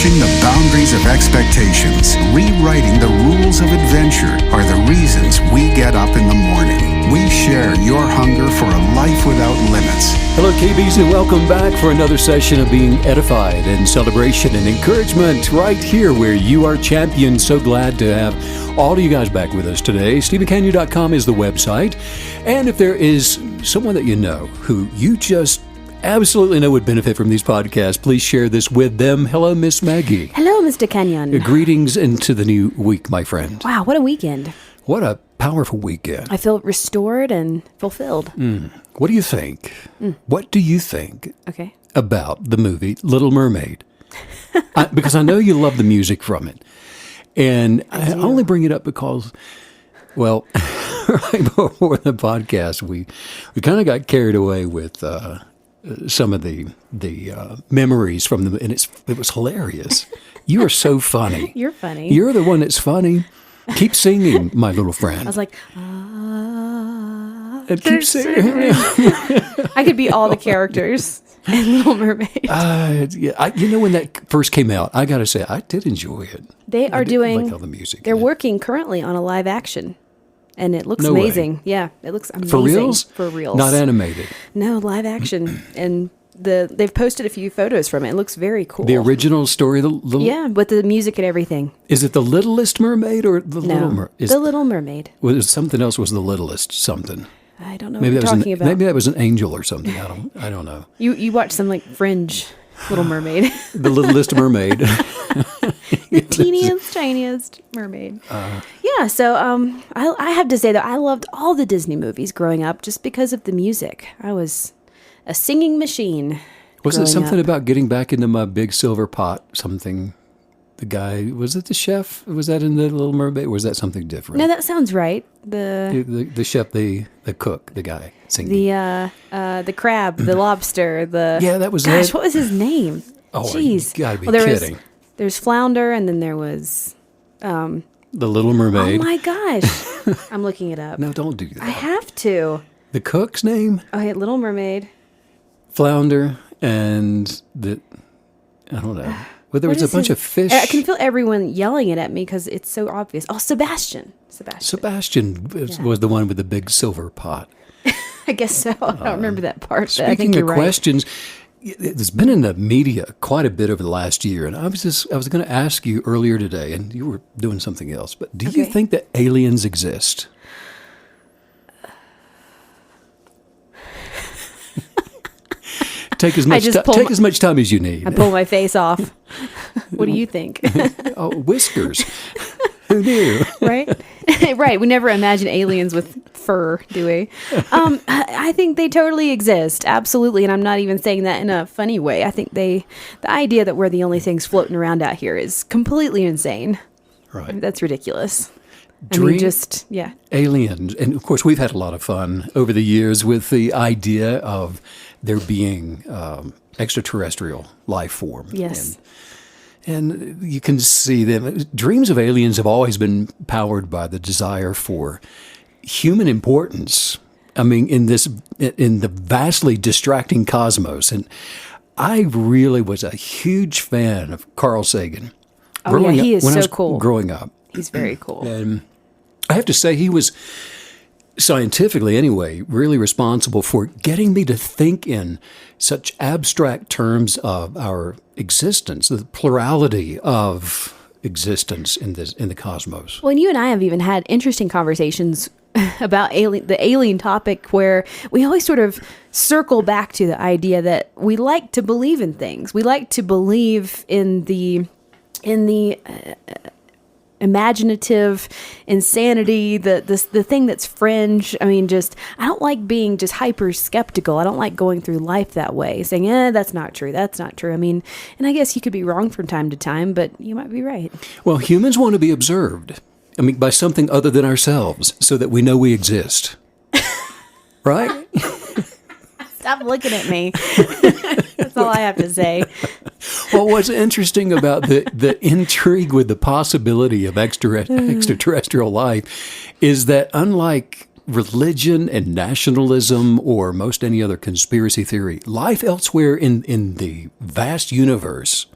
Pushing the boundaries of expectations, rewriting the rules of adventure are the reasons we get up in the morning. We share your hunger for a life without limits. Hello, KBs, and welcome back for another session of being edified and celebration and encouragement right here where you are champions. So glad to have all of you guys back with us today. StephenCanyon.com is the website. And if there is someone that you know who you just absolutely know would benefit from these podcasts, please share this with them. Hello, Miss Maggie. Hello, Mr. Kenyon. Greetings into the new week, my friend. Wow, what a weekend. What a powerful weekend. I feel restored and fulfilled. What do you think? What do you think about the movie Little Mermaid? Because I know you love the music from it. And I only bring it up because, well, right before the podcast, we kind of got carried away with some of the memories from them, and it was hilarious. You are so funny. You're funny. You're the one that's funny. Keep singing, my little friend. I was like, and keep singing. I could be all the characters in Little Mermaid. When that first came out, I got to say, I did enjoy it. They are doing, like all the music. They're working currently on a live action. And it looks No amazing. way. Yeah, it looks amazing. For reals? For reals. Not animated. No, live action. And they've posted a few photos from it. It looks very cool. The original story, the little... Yeah, with the music and everything. Is it the Littlest Mermaid or the Little Mermaid? The Little Mermaid. Was something else was the littlest something? I don't know what you're talking about. Maybe that was an angel or something. I don't know. You watched some like Fringe Little Mermaid. The Littlest Mermaid. The teeniest, tiniest mermaid. So I have to say that I loved all the Disney movies growing up just because of the music. I was a singing machine. Was it something about getting back into my big silver pot? Something. The guy, was it the chef? Was that in the Little Mermaid? Or was that something different? No, that sounds right. The chef, the cook, the guy singing. The crab, the lobster, that was gosh, it. what was his name? Oh, jeez, you gotta be kidding. There's Flounder, and then there was the Little Mermaid. Oh my gosh, I'm looking it up. No, don't do that. I have to. The cook's name? Okay, Little Mermaid. Flounder and I don't know. Well, there was a bunch of fish. I can feel everyone yelling it at me because it's so obvious. Oh, Sebastian was the one with the big silver pot. I guess so. I don't remember that part. Speaking I think you're of questions, it's been in the media quite a bit over the last year, and I was going to ask you earlier today, and you were doing something else. But do you think that aliens exist? Take as much time as you need. I pull my face off. What do you think? Oh, whiskers. Who knew? Right? Right. We never imagine aliens with fur, do we? I think they totally exist. Absolutely. And I'm not even saying that in a funny way. I think the idea that we're the only things floating around out here is completely insane. Right. I mean, that's ridiculous. Aliens. And of course, we've had a lot of fun over the years with the idea of there being extraterrestrial life form. Yes. And you can see them. Dreams of aliens have always been powered by the desire for human importance. I mean, in the vastly distracting cosmos. And I really was a huge fan of Carl Sagan. He is so cool. Growing up. He's very cool. And I have to say, he was, scientifically anyway, really responsible for getting me to think in such abstract terms of our existence, the plurality of existence in the cosmos. Well, and you and I have even had interesting conversations about the alien topic, where we always sort of circle back to the idea that we like to believe in things. We like to believe in the imaginative insanity, the thing that's fringe. I mean, I don't like being just hyper skeptical. I don't like going through life that way, saying, that's not true. That's not true. I mean, and I guess you could be wrong from time to time, but you might be right. Well, humans want to be observed. I mean, by something other than ourselves, so that we know we exist. Right? Stop looking at me. That's all I have to say. Well, what's interesting about the intrigue with the possibility of extraterrestrial life is that, unlike religion and nationalism or most any other conspiracy theory, life elsewhere in the vast universe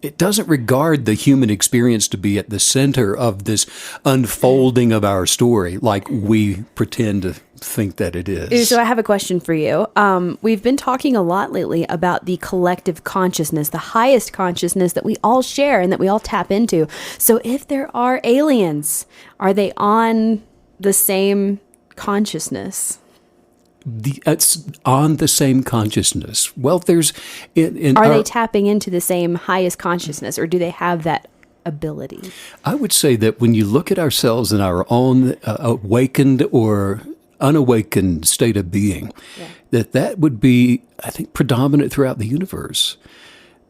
it doesn't regard the human experience to be at the center of this unfolding of our story like we pretend to think that it is. So I have a question for you. We've been talking a lot lately about the collective consciousness, the highest consciousness that we all share and that we all tap into. So if there are aliens, are they on the same consciousness? It's on the same consciousness. Well, there's... Are they tapping into the same highest consciousness, or do they have that ability? I would say that when you look at ourselves in our own awakened or unawakened state of being, that would be, I think, predominant throughout the universe.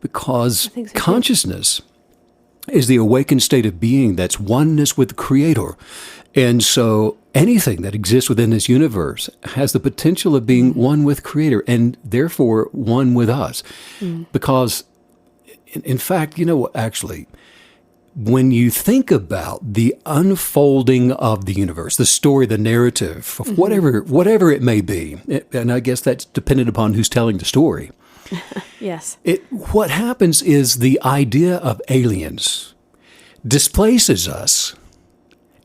Because so consciousness is the awakened state of being that's oneness with the Creator. And so anything that exists within this universe has the potential of being one with Creator and therefore one with us. Because, in fact, actually, when you think about the unfolding of the universe, the story, the narrative, of whatever it may be, and I guess that's dependent upon who's telling the story. Yes. What happens is the idea of aliens displaces us.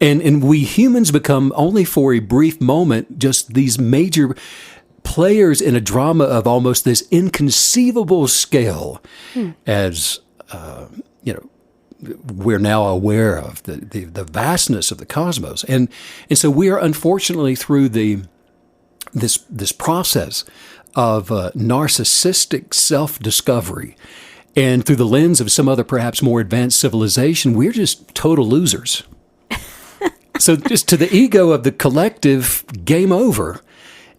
And we humans become only for a brief moment just these major players in a drama of almost this inconceivable scale as, we're now aware of the vastness of the cosmos. And so we are unfortunately through this process of narcissistic self-discovery and through the lens of some other perhaps more advanced civilization, we're just total losers. So just to the ego of the collective, game over.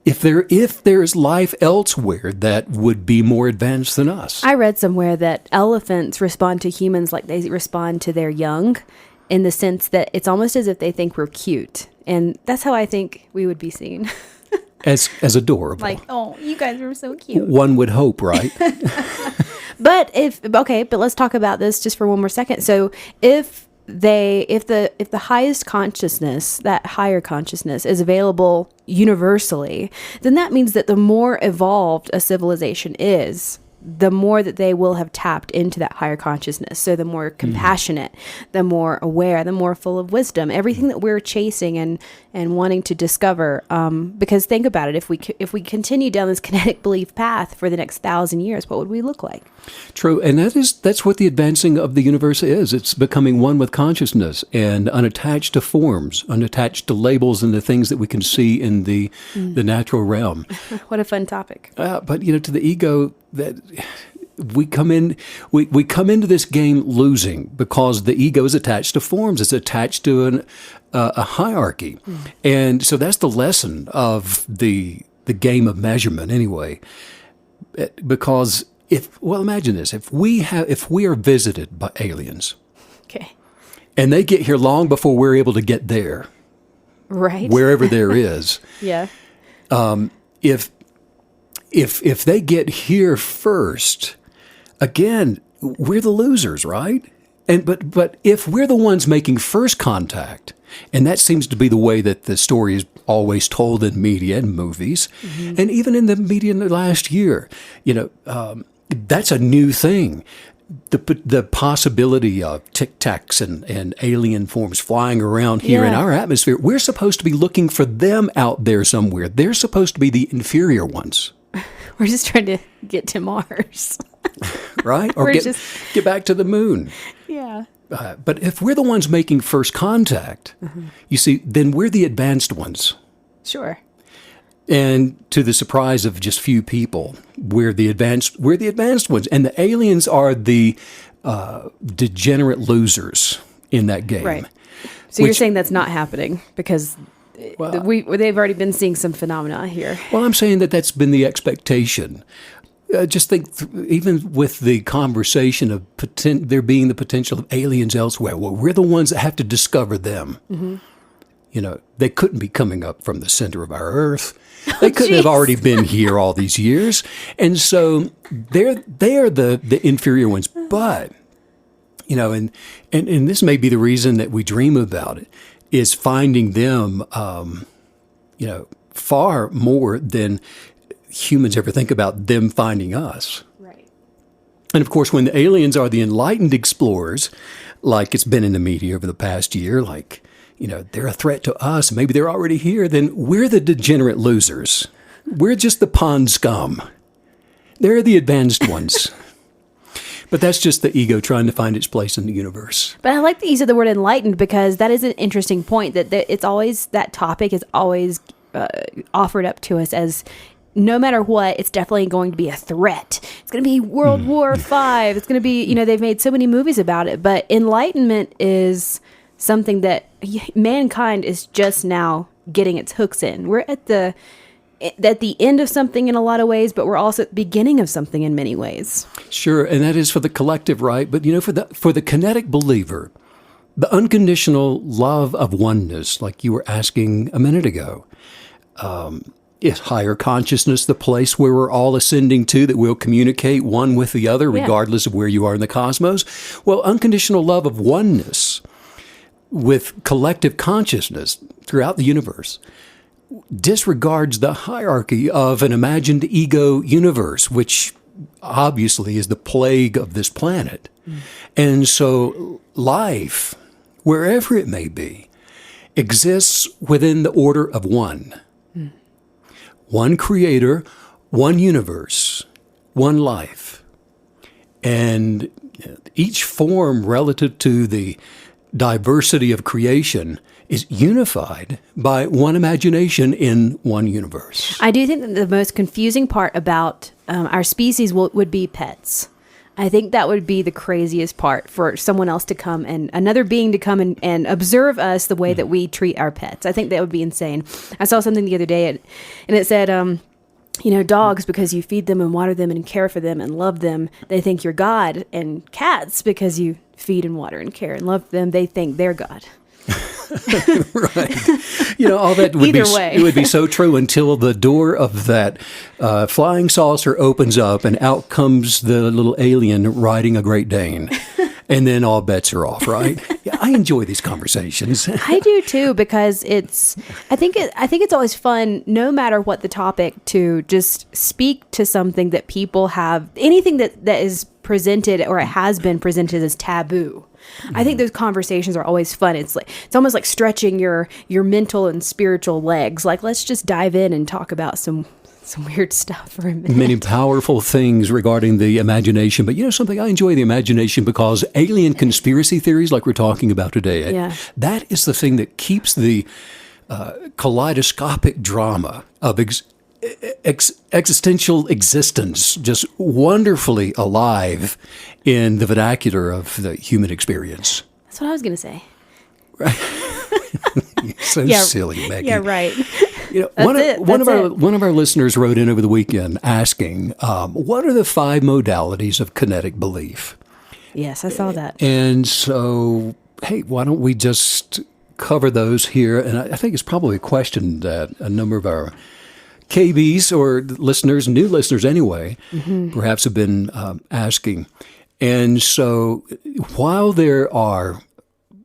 If there's life elsewhere that would be more advanced than us. I read somewhere that elephants respond to humans like they respond to their young, in the sense that it's almost as if they think we're cute. And that's how I think we would be seen. As adorable. Like, oh, you guys are so cute. One would hope, right? But let's talk about this just for one more second. So if the highest consciousness, that higher consciousness, is available universally, then that means that the more evolved a civilization is, the more that they will have tapped into that higher consciousness. So the more compassionate, the more aware, the more full of wisdom, everything that we're chasing and wanting to discover. Because think about it, if we continue down this kinetic belief path for the next 1,000 years, what would we look like? True. And that's what the advancing of the universe is. It's becoming one with consciousness and unattached to forms, unattached to labels and the things that we can see in the natural realm. What a fun topic. But, to the ego, that we come into this game losing because the ego is attached to forms. It's attached to a hierarchy. And so that's the lesson of the game of measurement anyway. Because imagine this, if we are visited by aliens. Okay. And they get here long before we're able to get there. Right. Wherever there is. Yeah. If they get here first, again, we're the losers, right? But if we're the ones making first contact, and that seems to be the way that the story is always told in media and movies, and even in the media in the last year, that's a new thing. The possibility of tic-tacs and alien forms flying around here in our atmosphere, we're supposed to be looking for them out there somewhere. They're supposed to be the inferior ones. We're just trying to get to Mars. Right? Or get back to the moon. Yeah. But if we're the ones making first contact, you see, then we're the advanced ones. Sure. And to the surprise of just few people, we're the advanced ones. And the aliens are the degenerate losers in that game. Right. So you're saying that's not happening because they've already been seeing some phenomena here. Well, I'm saying that's been the expectation. Just think, even with the conversation of there being the potential of aliens elsewhere, well, we're the ones that have to discover them. They couldn't be coming up from the center of our Earth. They couldn't have already been here all these years. And so they're the inferior ones. But, and this may be the reason that we dream about it, is finding them, far more than humans ever think about them finding us. Right. And of course, when the aliens are the enlightened explorers, like it's been in the media over the past year, like, they're a threat to us, maybe they're already here, then we're the degenerate losers. We're just the pond scum. They're the advanced ones. But that's just the ego trying to find its place in the universe. But I like the use of the word enlightened, because that is an interesting point, that it's always, that topic is always offered up to us as, no matter what, it's definitely going to be a threat. It's going to be World War V. It's going to be, they've made so many movies about it. But enlightenment is something that mankind is just now getting its hooks in. We're at the end of something in a lot of ways, but we're also at the beginning of something in many ways. Sure, and that is for the collective, right? But for the kinetic believer, the unconditional love of oneness, like you were asking a minute ago, is higher consciousness the place where we're all ascending to, that we'll communicate one with the other, regardless of where you are in the cosmos? Well, unconditional love of oneness with collective consciousness throughout the universe disregards the hierarchy of an imagined ego universe, which obviously is the plague of this planet. And so life, wherever it may be, exists within the order of one. One creator, one universe, one life. And each form relative to the diversity of creation is unified by one imagination in one universe. I do think that the most confusing part about our species would be pets. I think that would be the craziest part, for someone else to come and another being to come and observe us the way that we treat our pets. I think that would be insane. I saw something the other day and it said, dogs, because you feed them and water them and care for them and love them, they think you're God. And cats, because you feed and water and care and love them, they think they're God. Right. All that would Either way. It would be so true until the door of that flying saucer opens up and out comes the little alien riding a Great Dane. And then all bets are off, right? Yeah, I enjoy these conversations. I do too, because I think it's always fun, no matter what the topic, to just speak to something that people have, anything that is presented or it has been presented as taboo. I think those conversations are always fun. It's almost like stretching your mental and spiritual legs. Like, let's just dive in and talk about some weird stuff for a minute. Many powerful things regarding the imagination. But something, I enjoy the imagination because alien conspiracy theories like we're talking about today, that is the thing that keeps the kaleidoscopic drama of existential existence just wonderfully alive in the vernacular of the human experience. That's what I was going to say. Right. So silly, Maggie. Yeah, right. One of our listeners wrote in over the weekend asking, what are the 5 modalities of kinetic belief? Yes, I saw that. And so, hey, why don't we just cover those here? And I think it's probably a question that a number of our KBs or listeners, new listeners anyway, perhaps have been asking. And so while there are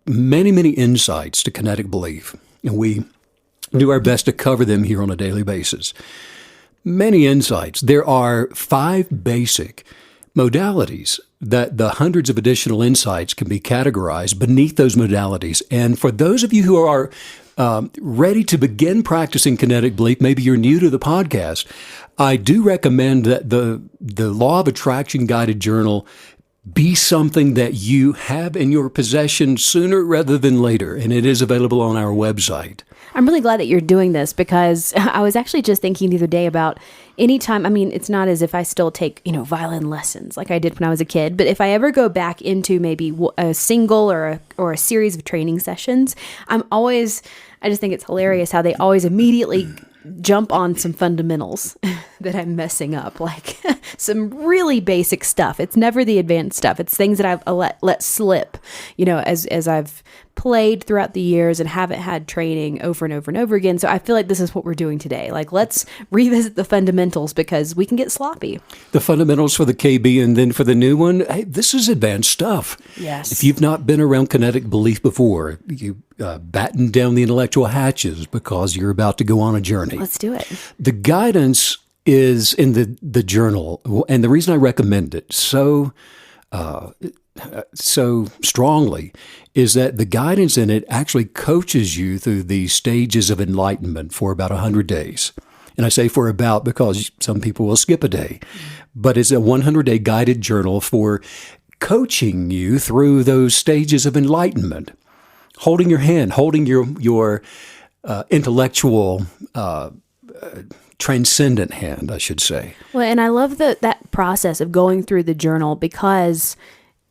many, many insights to kinetic belief, and we do our best to cover them here on a daily basis, many insights, there are 5 basic modalities that the hundreds of additional insights can be categorized beneath those modalities. And for those of you who are ready to begin practicing kinetic belief, maybe you're new to the podcast, I do recommend that the Law of Attraction Guided Journal be something that you have in your possession sooner rather than later, and it is available on our website. I'm really glad that you're doing this, because I was actually just thinking the other day about anytime, it's not as if I still take, violin lessons like I did when I was a kid, but if I ever go back into maybe a single or a series of training sessions, I just think it's hilarious how they always immediately jump on some fundamentals that I'm messing up, like some really basic stuff. It's never the advanced stuff. It's things that I've let slip, as I've played throughout the years and haven't had training over and over and over again. So I feel like this is what we're doing today. Like, let's revisit the fundamentals, because we can get sloppy. The fundamentals for the KB, and then for the new one, hey, this is advanced stuff. Yes. If you've not been around kinetic belief before, you batten down the intellectual hatches because you're about to go on a journey. Let's do it. The guidance is in the journal, and the reason I recommend it so strongly is that the guidance in it actually coaches you through the stages of enlightenment for about 100 days. And I say for about because some people will skip a day, but it's a 100-day guided journal for coaching you through those stages of enlightenment, holding your hand, holding your intellectual transcendent hand, I should say. Well, and I love that process of going through the journal because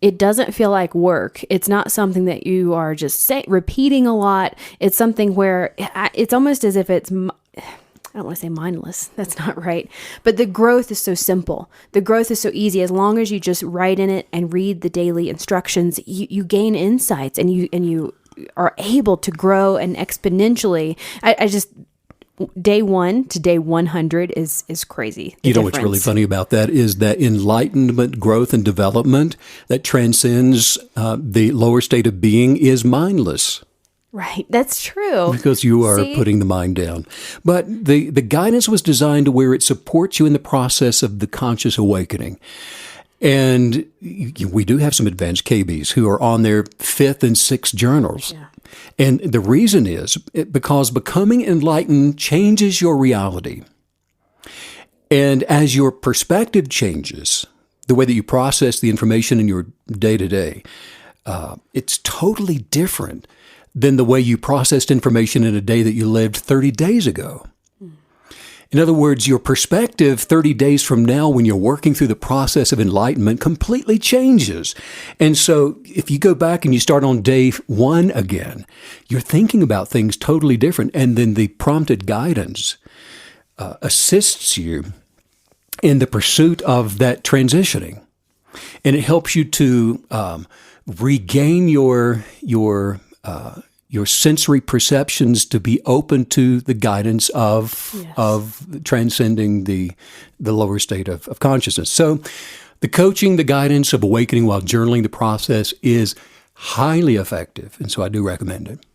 it doesn't feel like work. It's not something that you are just repeating a lot. It's something where it's almost as if it's, I don't want to say mindless. That's not right. But the growth is so simple. The growth is so easy. As long as you just write in it and read the daily instructions, you gain insights and you are able to grow and exponentially. I just day 1 to day 100 is crazy. You know what's really funny about that is that enlightenment, growth, and development that transcends the lower state of being is mindless. Right, that's true. Because you are putting the mind down. But the guidance was designed to where it supports you in the process of the conscious awakening. And we do have some advanced KBs who are on their 5th and 6th journals. Yeah. And the reason is because becoming enlightened changes your reality. And as your perspective changes, the way that you process the information in your day-to-day, it's totally different than the way you processed information in a day that you lived 30 days ago. In other words, your perspective 30 days from now when you're working through the process of enlightenment completely changes. And so if you go back and you start on day 1 again, you're thinking about things totally different. And then the prompted guidance assists you in the pursuit of that transitioning. And it helps you to regain your sensory perceptions to be open to the guidance of transcending the lower state of consciousness. So the coaching, the guidance of awakening while journaling the process is highly effective, and so I do recommend it.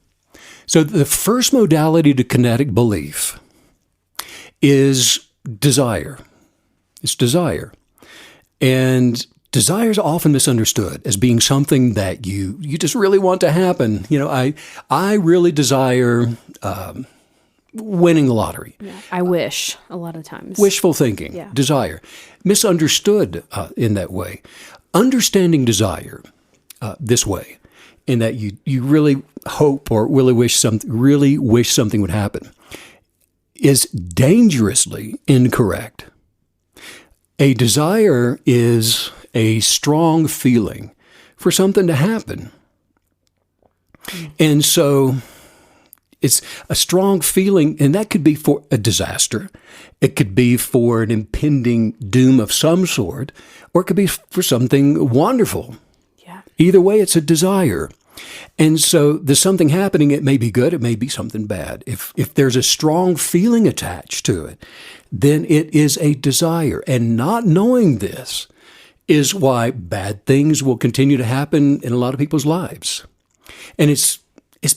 So the first modality to kinetic belief is desire. It's desire. And desire is often misunderstood as being something that you just really want to happen. You know, I really desire winning the lottery. Yeah, I wish a lot of times. Wishful thinking, desire. Misunderstood in that way. Understanding desire this way, in that you really hope or really wish something would happen, is dangerously incorrect. A desire is a strong feeling for something to happen. And so it's a strong feeling, and that could be for a disaster. It could be for an impending doom of some sort, or it could be for something wonderful. Yeah. Either way, it's a desire. And so there's something happening. It may be good. It may be something bad. If there's a strong feeling attached to it, then it is a desire. And not knowing this is why bad things will continue to happen in a lot of people's lives. And it's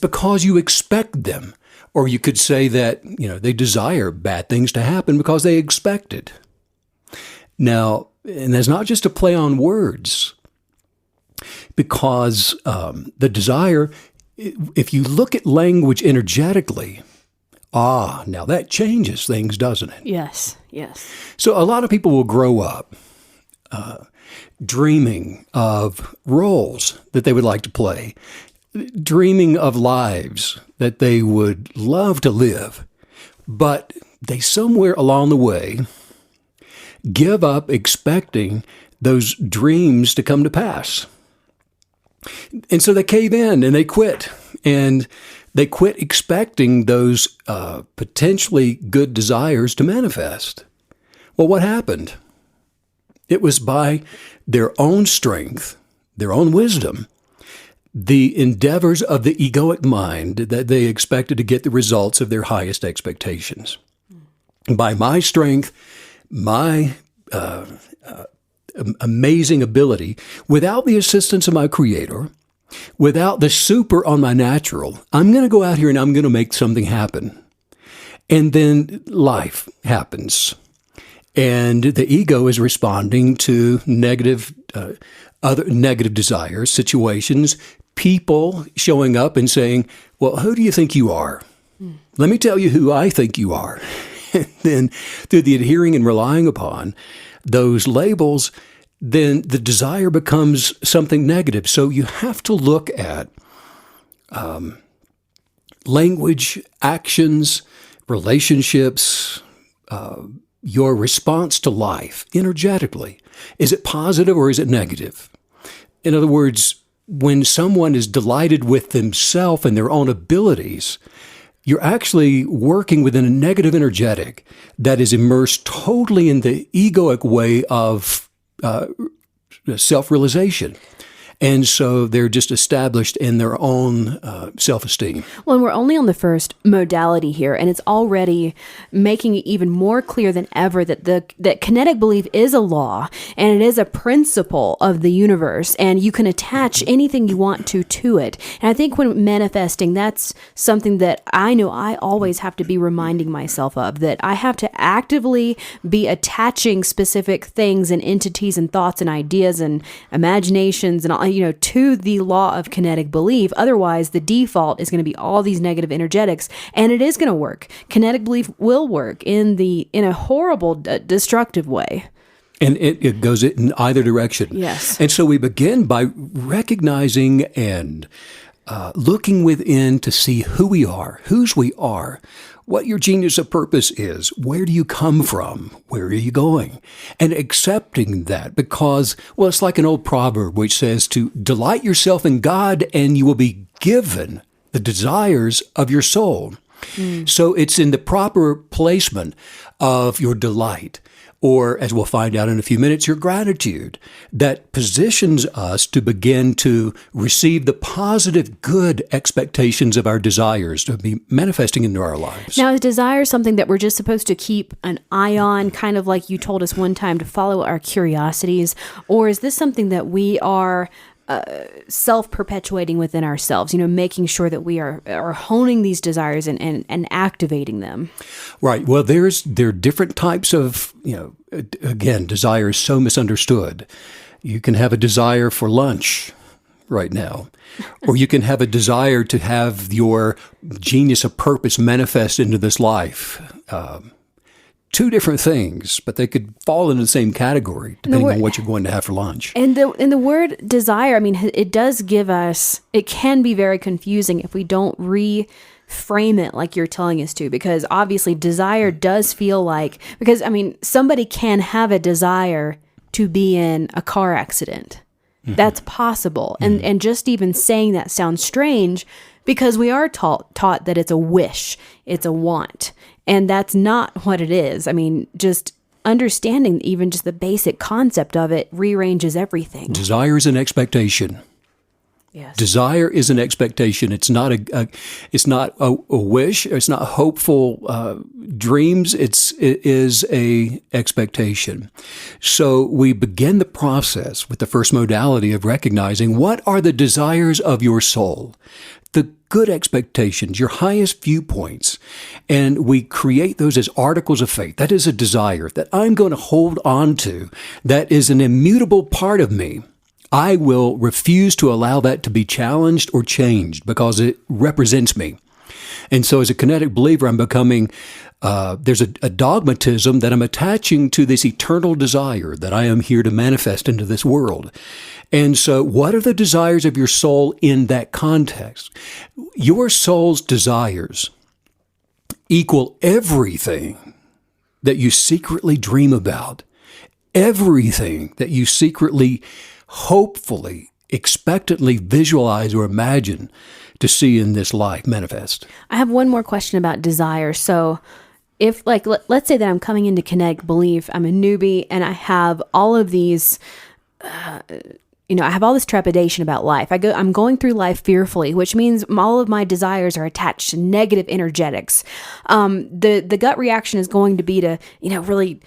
because you expect them. Or you could say that, they desire bad things to happen because they expect it. Now, and that's not just a play on words, because the desire, if you look at language energetically, now that changes things, doesn't it? Yes. So a lot of people will grow up dreaming of roles that they would like to play, dreaming of lives that they would love to live, but they somewhere along the way give up expecting those dreams to come to pass. And so they cave in and they quit. And they quit expecting those potentially good desires to manifest. Well, what happened? It was by their own strength, their own wisdom, the endeavors of the egoic mind that they expected to get the results of their highest expectations. By my strength, my amazing ability, without the assistance of my Creator, without the super on my natural, I'm going to go out here and I'm going to make something happen. And then life happens. And the ego is responding to other negative desires, situations, people showing up and saying, well, who do you think you are? Let me tell you who I think you are. And then through the adhering and relying upon those labels, then the desire becomes something negative. So you have to look at language, actions, relationships, your response to life energetically. Is it positive or is it negative? In other words, when someone is delighted with themselves and their own abilities, you're actually working within a negative energetic that is immersed totally in the egoic way of self-realization. And so they're just established in their own self-esteem. Well, and we're only on the first modality here, and it's already making it even more clear than ever that kinetic belief is a law, and it is a principle of the universe, and you can attach anything you want to it. And I think when manifesting, that's something that I know I always have to be reminding myself of, that I have to actively be attaching specific things and entities and thoughts and ideas and imaginations and all, to the law of kinetic belief. Otherwise, the default is going to be all these negative energetics, and it is going to work. Kinetic belief will work in a horrible, destructive way. And it goes in either direction. Yes. And so we begin by recognizing and looking within to see who we are, whose we are, what your genius of purpose is, where do you come from, where are you going, and accepting that because, well, it's like an old proverb which says to delight yourself in God and you will be given the desires of your soul. So it's in the proper placement of your delight, or as we'll find out in a few minutes, your gratitude, that positions us to begin to receive the positive, good expectations of our desires to be manifesting into our lives. Now, is desire something that we're just supposed to keep an eye on, kind of like you told us one time to follow our curiosities? Or is this something that we are self-perpetuating within ourselves, making sure that we are honing these desires and activating them? Right. Well, there are different types of, again, desire is so misunderstood. You can have a desire for lunch right now, or you can have a desire to have your genius of purpose manifest into this life. Two different things, but they could fall into the same category depending on what you're going to have for lunch. And the word desire, it does give us, it can be very confusing if we don't reframe it like you're telling us to, because obviously desire does feel like, because somebody can have a desire to be in a car accident. Mm-hmm. That's possible. Mm-hmm. And just even saying that sounds strange because we are taught that it's a wish, it's a want. And that's not what it is. Just understanding even just the basic concept of it rearranges everything. Desire is an expectation. Yes. Desire is an expectation. It's not a wish. It's not hopeful dreams. It is a expectation. So we begin the process with the first modality of recognizing what are the desires of your soul, the good expectations, your highest viewpoints, and we create those as articles of faith. That is a desire that I'm going to hold on to. That is an immutable part of me. I will refuse to allow that to be challenged or changed because it represents me. And so as a kinetic believer, I'm becoming, there's a dogmatism that I'm attaching to this eternal desire that I am here to manifest into this world. And so what are the desires of your soul in that context? Your soul's desires equal everything that you secretly dream about, everything that you secretly, hopefully, expectantly visualize or imagine to see in this life manifest. I have one more question about desire. So if, let's say that I'm coming into kinetic belief, I'm a newbie, and I have all of these, I have all this trepidation about life. I'm going through life fearfully, which means all of my desires are attached to negative energetics. The gut reaction is going to be to, really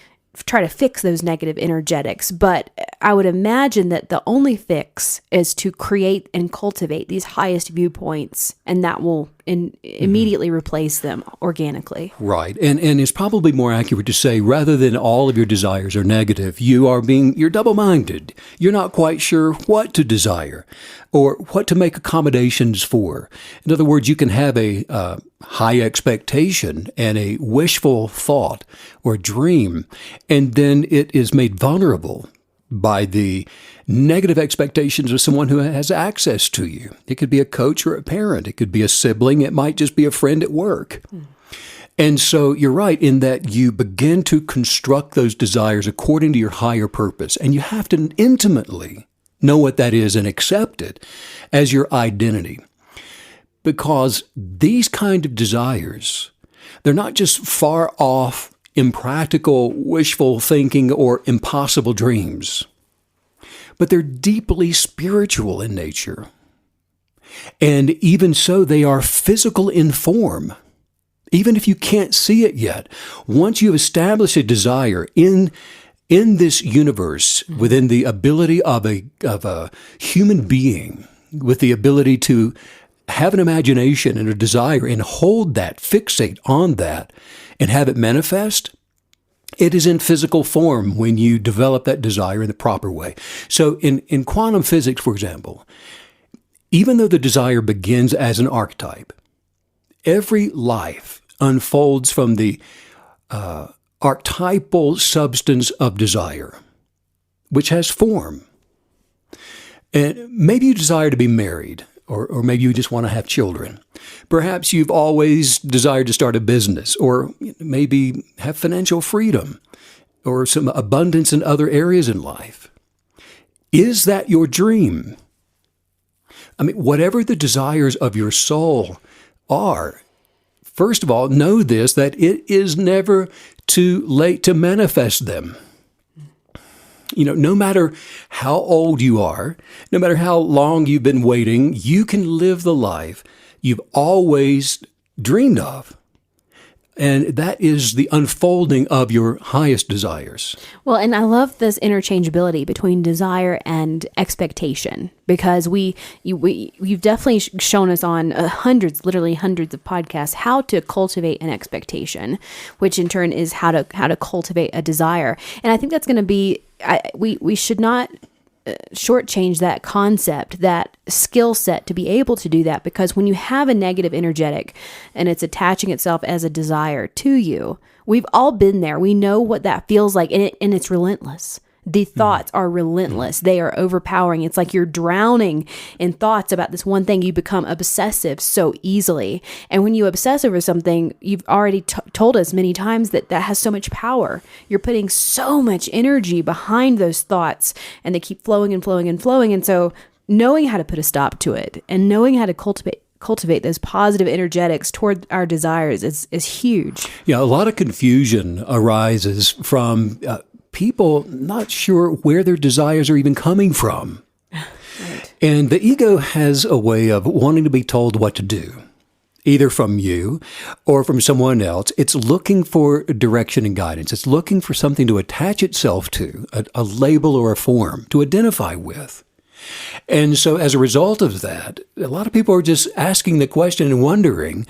try to fix those negative energetics, but I would imagine that the only fix is to create and cultivate these highest viewpoints, and that will immediately replace them organically. Right. And it's probably more accurate to say, rather than all of your desires are negative, you're double-minded. You're not quite sure what to desire or what to make accommodations for. In other words, you can have a high expectation and a wishful thought or dream, and then it is made vulnerable by the negative expectations of someone who has access to you. It could be a coach or a parent. It could be a sibling. It might just be a friend at work. And so you're right in that you begin to construct those desires according to your higher purpose. And you have to intimately know what that is and accept it as your identity. Because these kind of desires, they're not just far off, impractical, wishful thinking or impossible dreams, but they're deeply spiritual in nature. And even so, they are physical in form. Even if you can't see it yet, once you establish a desire in this universe, within the ability of a human being, with the ability to have an imagination and a desire and hold that, fixate on that, and have it manifest, it is in physical form when you develop that desire in the proper way. So in quantum physics, for example, even though the desire begins as an archetype, every life unfolds from the archetypal substance of desire, which has form. And maybe you desire to be married, or maybe you just want to have children. Perhaps you've always desired to start a business, or maybe have financial freedom, or some abundance in other areas in life. Is that your dream? I mean, whatever the desires of your soul are, first of all, know this, that it is never too late to manifest them. You know, no matter how old you are, no matter how long you've been waiting, you can live the life you've always dreamed of. And that is the unfolding of your highest desires. Well, and I love this interchangeability between desire and expectation, because you've definitely shown us on literally hundreds of podcasts how to cultivate an expectation, which in turn is how to cultivate a desire. And I think that's going to be, we should not shortchange that concept, that skill set to be able to do that, because when you have a negative energetic and it's attaching itself as a desire to you, we've all been there. We know what that feels like, and it's relentless. The thoughts are relentless. They are overpowering. It's like you're drowning in thoughts about this one thing. You become obsessive so easily. And when you obsess over something, you've already told us many times that has so much power. You're putting so much energy behind those thoughts, and they keep flowing and flowing and flowing. And so knowing how to put a stop to it and knowing how to cultivate those positive energetics toward our desires is huge. Yeah, a lot of confusion arises from people not sure where their desires are even coming from. Right. And the ego has a way of wanting to be told what to do, either from you or from someone else. It's looking for direction and guidance. It's looking for something to attach itself to, a label or a form to identify with. And so as a result of that, a lot of people are just asking the question and wondering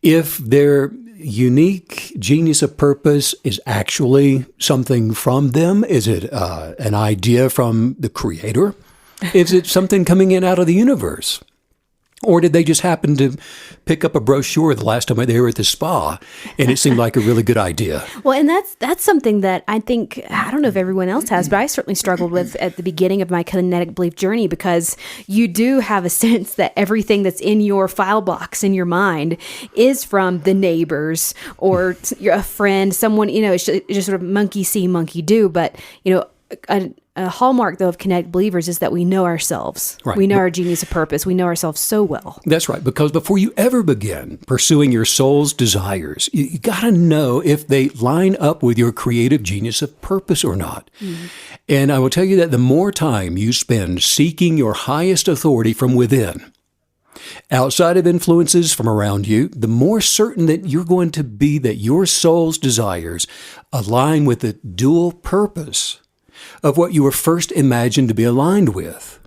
if their unique genius of purpose is actually something from them. Is it an idea from the creator? Is it something coming in out of the universe? Or did they just happen to pick up a brochure the last time they were at the spa and it seemed like a really good idea? Well, and that's something that I think, I don't know if everyone else has, but I certainly struggled with at the beginning of my kinetic belief journey, because you do have a sense that everything that's in your file box in your mind is from the neighbors or a friend, someone, it's just sort of monkey see, monkey do. But, a hallmark, though, of kinetic believers is that we know ourselves. Right. We know our genius of purpose. We know ourselves so well. That's right. Because before you ever begin pursuing your soul's desires, you got to know if they line up with your creative genius of purpose or not. Mm-hmm. And I will tell you that the more time you spend seeking your highest authority from within, outside of influences from around you, the more certain that you're going to be that your soul's desires align with the dual purpose of what you were first imagined to be aligned with.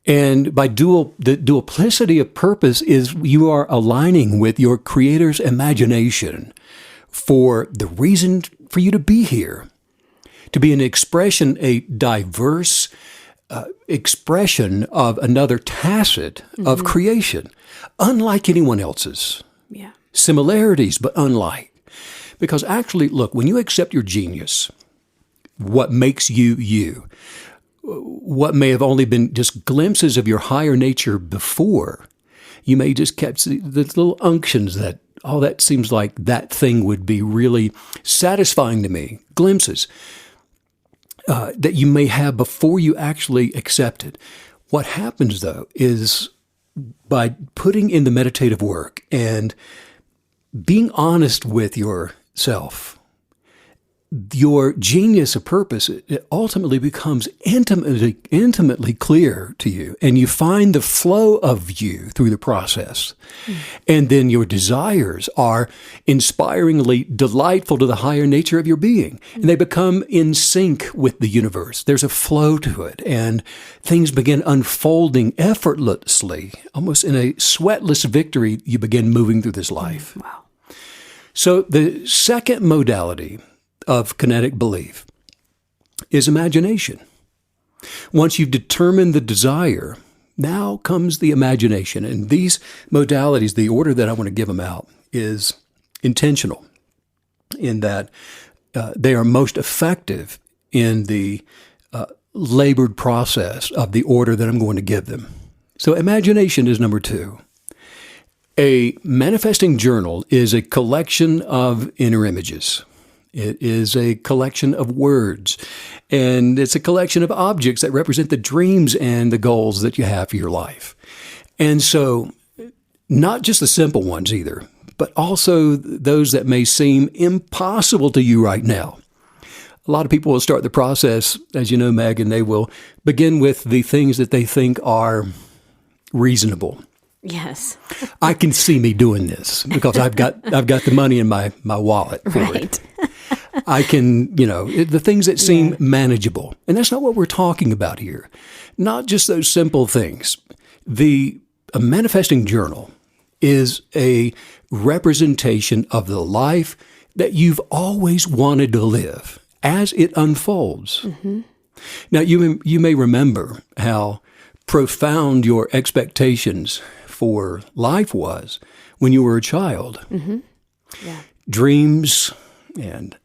And by the duplicity of purpose is you are aligning with your Creator's imagination for the reason for you to be here, to be an expression, a diverse expression of another tacit of creation, unlike anyone else's. Yeah. Similarities, but unlike. Because actually, look, when you accept your genius, what makes you you, what may have only been just glimpses of your higher nature before, you may just catch the little unctions that, oh, that seems like that thing would be really satisfying to me, glimpses that you may have before you actually accept it. What happens, though, is by putting in the meditative work and being honest with yourself, your genius of purpose, it ultimately becomes intimately clear to you, and you find the flow of you through the process. And then your desires are inspiringly delightful to the higher nature of your being, and they become in sync with the universe. There's a flow to it, and things begin unfolding effortlessly, almost in a sweatless victory. You begin moving through this life. Wow. So the second modality of kinetic belief is imagination. Once you've determined the desire, now comes the imagination. And these modalities, the order that I want to give them out is intentional in that they are most effective in the labored process of the order that I'm going to give them. So imagination is number 2. A manifesting journal is a collection of inner images. It is a collection of words, and it's a collection of objects that represent the dreams and the goals that you have for your life. And so, not just the simple ones either, but also those that may seem impossible to you right now. A lot of people will start the process, as you know, Meg, and they will begin with the things that they think are reasonable. Yes. I can see me doing this because I've got the money in my wallet for it. I can, the things that seem manageable. And that's not what we're talking about here. Not just those simple things. A manifesting journal is a representation of the life that you've always wanted to live as it unfolds. Mm-hmm. Now, you may remember how profound your expectations for life was when you were a child. Mm-hmm. Yeah. Dreams and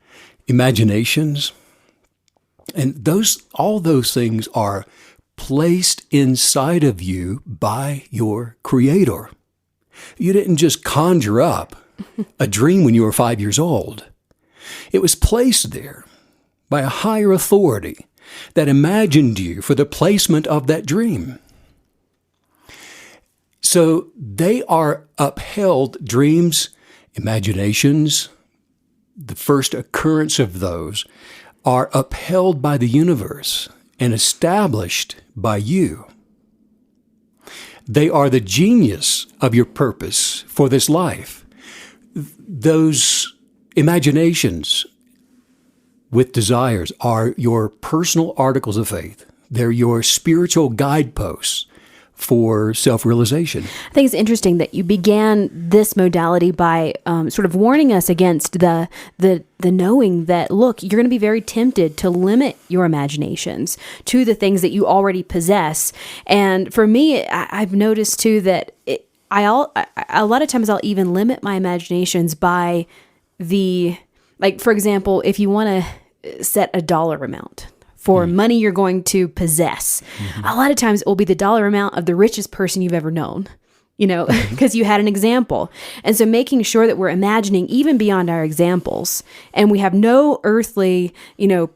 imaginations, and all those things are placed inside of you by your Creator. You didn't just conjure up a dream when you were 5 years old. It was placed there by a higher authority that imagined you for the placement of that dream. So they are upheld, dreams, imaginations, the first occurrence of those are upheld by the universe and established by you. They are the genius of your purpose for this life. Those imaginations with desires are your personal articles of faith. They're your spiritual guideposts for self-realization. I think it's interesting that you began this modality by sort of warning us against the knowing that, look, you're going to be very tempted to limit your imaginations to the things that you already possess. And for me, I've noticed too that a lot of times I'll even limit my imaginations by for example, if you want to set a dollar amount for money you're going to possess. Mm-hmm. A lot of times it will be the dollar amount of the richest person you've ever known, because you had an example. And so making sure that we're imagining even beyond our examples, and we have no earthly,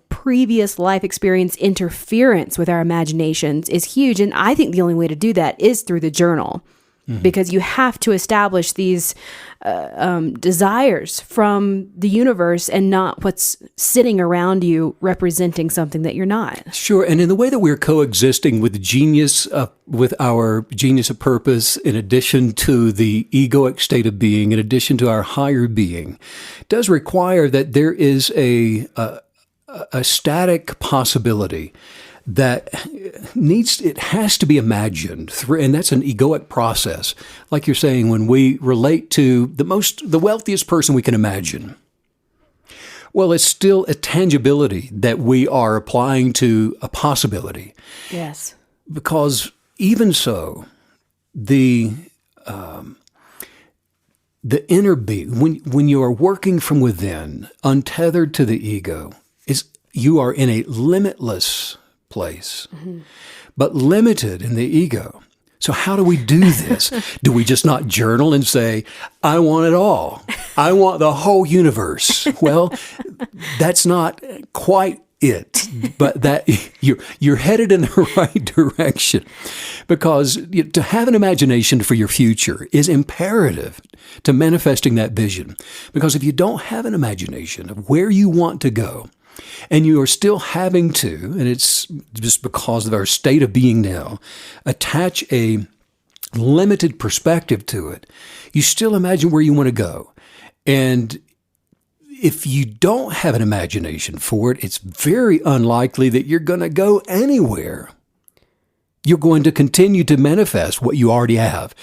previous life experience interference with our imaginations is huge. And I think the only way to do that is through the journal. because you have to establish these desires from the universe and not what's sitting around you representing something that you're not. Sure. And in the way that we're coexisting with genius, with our genius of purpose, in addition to the egoic state of being, in addition to our higher being, does require that there is a static possibility that it has to be imagined through, and that's an egoic process. Like you're saying, when we relate to the wealthiest person we can imagine, well, it's still a tangibility that we are applying to a possibility. Yes. Because even so, the inner being, when you are working from within, untethered to the ego, you are in a limitless place, but limited in the ego. So how do we do this? Do we just not journal and say, I want it all. I want the whole universe. Well, that's not quite it, but that you're headed in the right direction, because to have an imagination for your future is imperative to manifesting that vision. Because if you don't have an imagination of where you want to go, and you are still having to, and it's just because of our state of being now, attach a limited perspective to it, you still imagine where you want to go. And if you don't have an imagination for it, it's very unlikely that you're going to go anywhere. You're going to continue to manifest what you already have.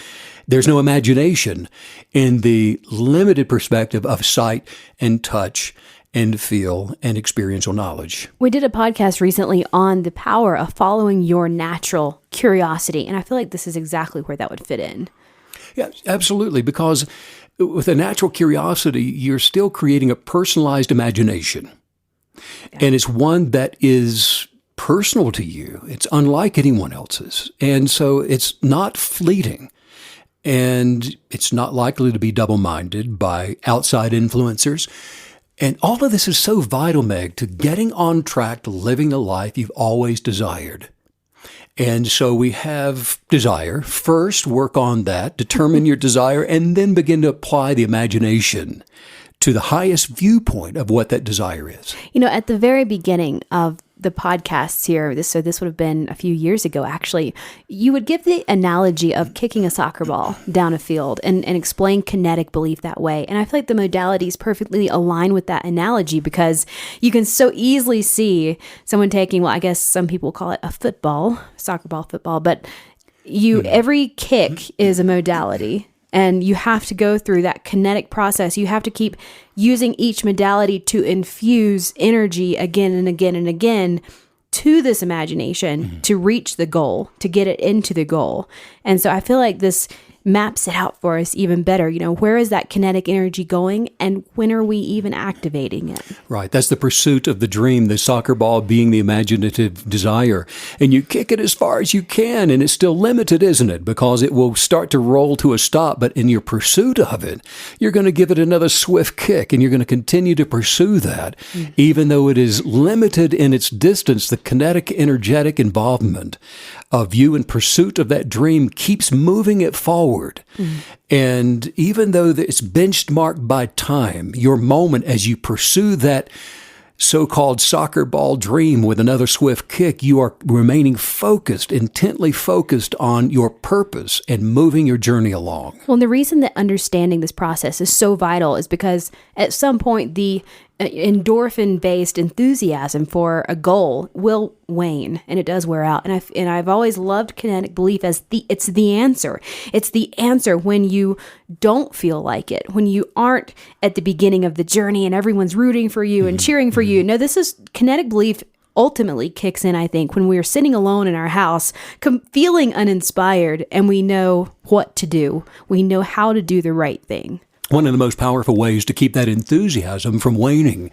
There's no imagination in the limited perspective of sight and touch and feel and experiential knowledge. We did a podcast recently on the power of following your natural curiosity, and I feel like this is exactly where that would fit in. Yeah, absolutely, because with a natural curiosity, you're still creating a personalized imagination. Yeah. And it's one that is personal to you. It's unlike anyone else's. And so it's not fleeting. And it's not likely to be double-minded by outside influencers. And all of this is so vital, Meg, to getting on track to living the life you've always desired. And so we have desire. First, work on that, determine your desire, and then begin to apply the imagination to the highest viewpoint of what that desire is. You know, at the very beginning of the podcasts here, this would have been a few years ago, actually, you would give the analogy of kicking a soccer ball down a field and explain kinetic belief that way. And I feel like the modalities perfectly align with that analogy, because you can so easily see someone taking, well, I guess some people call it a soccer ball, football, but every kick is a modality. And you have to go through that kinetic process. You have to keep using each modality to infuse energy again and again and again to this imagination to reach the goal, to get it into the goal. And so I feel like this maps it out for us even better. You know, where is that kinetic energy going, and when are we even activating it? Right. That's the pursuit of the dream, the soccer ball being the imaginative desire. And you kick it as far as you can, and it's still limited, isn't it? Because it will start to roll to a stop, but in your pursuit of it, you're going to give it another swift kick, and you're going to continue to pursue that. Even though it is limited in its distance, the kinetic, energetic involvement of you in pursuit of that dream keeps moving it forward. And even though it's benchmarked by time, your moment as you pursue that so-called soccer ball dream with another swift kick, you are remaining focused, intently focused on your purpose and moving your journey along. Well, and the reason that understanding this process is so vital is because at some point the endorphin-based enthusiasm for a goal will wane, and it does wear out. And I've always loved kinetic belief as it's the answer. It's the answer when you don't feel like it, when you aren't at the beginning of the journey and everyone's rooting for you and cheering for you. No, this is kinetic belief. Ultimately kicks in, I think, when we're sitting alone in our house, feeling uninspired, and we know what to do. We know how to do the right thing. One of the most powerful ways to keep that enthusiasm from waning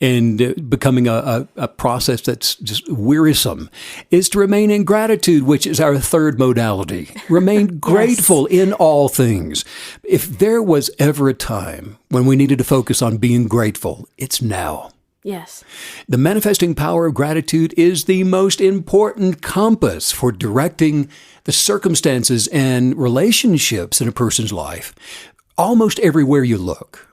and becoming a process that's just wearisome is to remain in gratitude, which is our third modality. Remain grateful in all things. If there was ever a time when we needed to focus on being grateful, it's now. Yes. The manifesting power of gratitude is the most important compass for directing the circumstances and relationships in a person's life. Almost everywhere you look,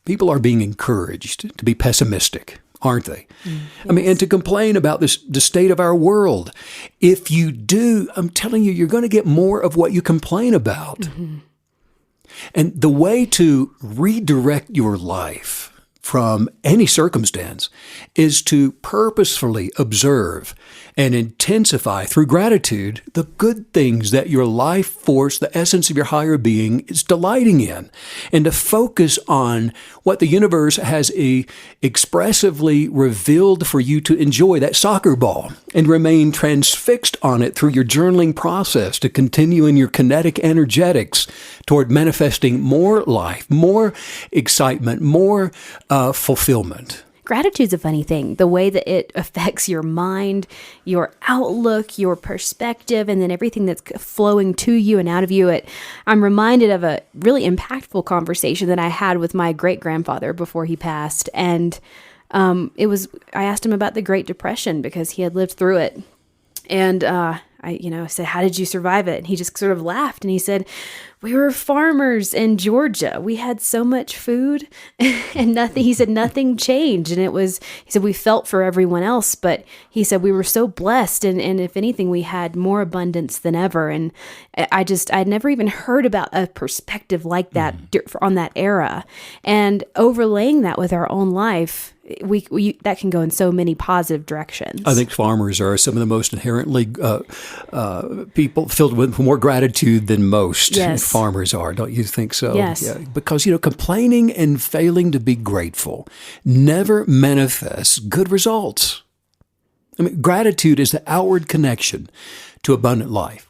people are being encouraged to be pessimistic, aren't they? Yes. I mean, and to complain about the state of our world. If you do, I'm telling you, you're going to get more of what you complain about. Mm-hmm. And the way to redirect your life from any circumstance is to purposefully observe and intensify through gratitude the good things that your life force, the essence of your higher being, is delighting in, and to focus on what the universe has expressively revealed for you to enjoy, that soccer ball, and remain transfixed on it through your journaling process to continue in your kinetic energetics toward manifesting more life, more excitement, more fulfillment. Gratitude's a funny thing, the way that it affects your mind, your outlook, your perspective, and then everything that's flowing to you and out of you. I'm reminded of a really impactful conversation that I had with my great-grandfather before he passed. And I asked him about the Great Depression because he had lived through it. And I said, how did you survive it? And he just sort of laughed and he said, we were farmers in Georgia. We had so much food and nothing changed. And he said, we felt for everyone else, but he said, we were so blessed. And if anything, we had more abundance than ever. And I'd never even heard about a perspective like that on that era. And overlaying that with our own life, we that can go in so many positive directions. I think farmers are some of the most inherently people filled with more gratitude than most. Yes. Farmers are, don't you think so? Yes. Yeah, because, complaining and failing to be grateful never manifests good results. I mean, gratitude is the outward connection to abundant life.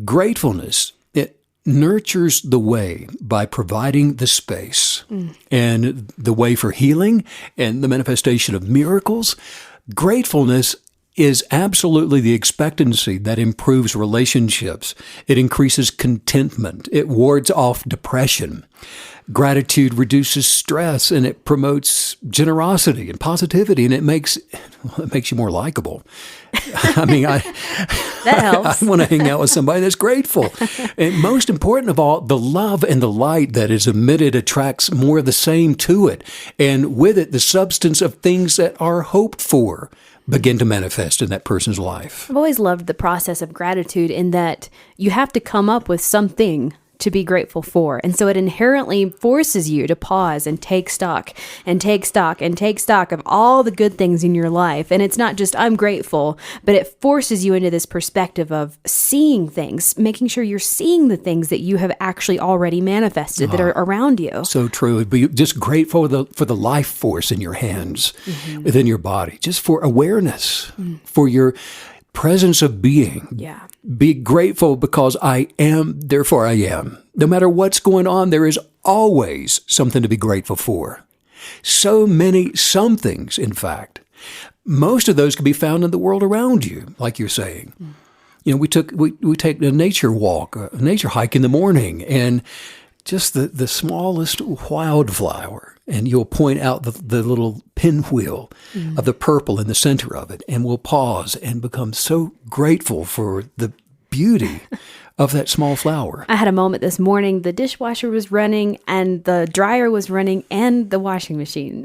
Gratefulness, it nurtures the way by providing the space and the way for healing and the manifestation of miracles. Gratefulness is absolutely the expectancy that improves relationships. It increases contentment. It wards off depression. Gratitude reduces stress, and it promotes generosity and positivity, and it makes you more likable. I mean, that helps. I want to hang out with somebody that's grateful. And most important of all, the love and the light that is emitted attracts more of the same to it, and with it, the substance of things that are hoped for begin to manifest in that person's life. I've always loved the process of gratitude in that you have to come up with something to be grateful for. And so it inherently forces you to pause and take stock of all the good things in your life. And it's not just, I'm grateful, but it forces you into this perspective of seeing things, making sure you're seeing the things that you have actually already manifested that are around you. So true. Be just grateful for the life force in your hands, within your body, just for awareness, for your presence of being. Yeah. Be grateful because I am, therefore I am. No matter what's going on, there is always something to be grateful for. So many somethings, in fact. Most of those can be found in the world around you, like you're saying. We take a nature walk, a nature hike in the morning, and just the smallest wildflower, and you'll point out the little pinwheel of the purple in the center of it, and we'll pause and become so grateful for the beauty of that small flower. I had a moment this morning. The dishwasher was running, and the dryer was running, and the washing machine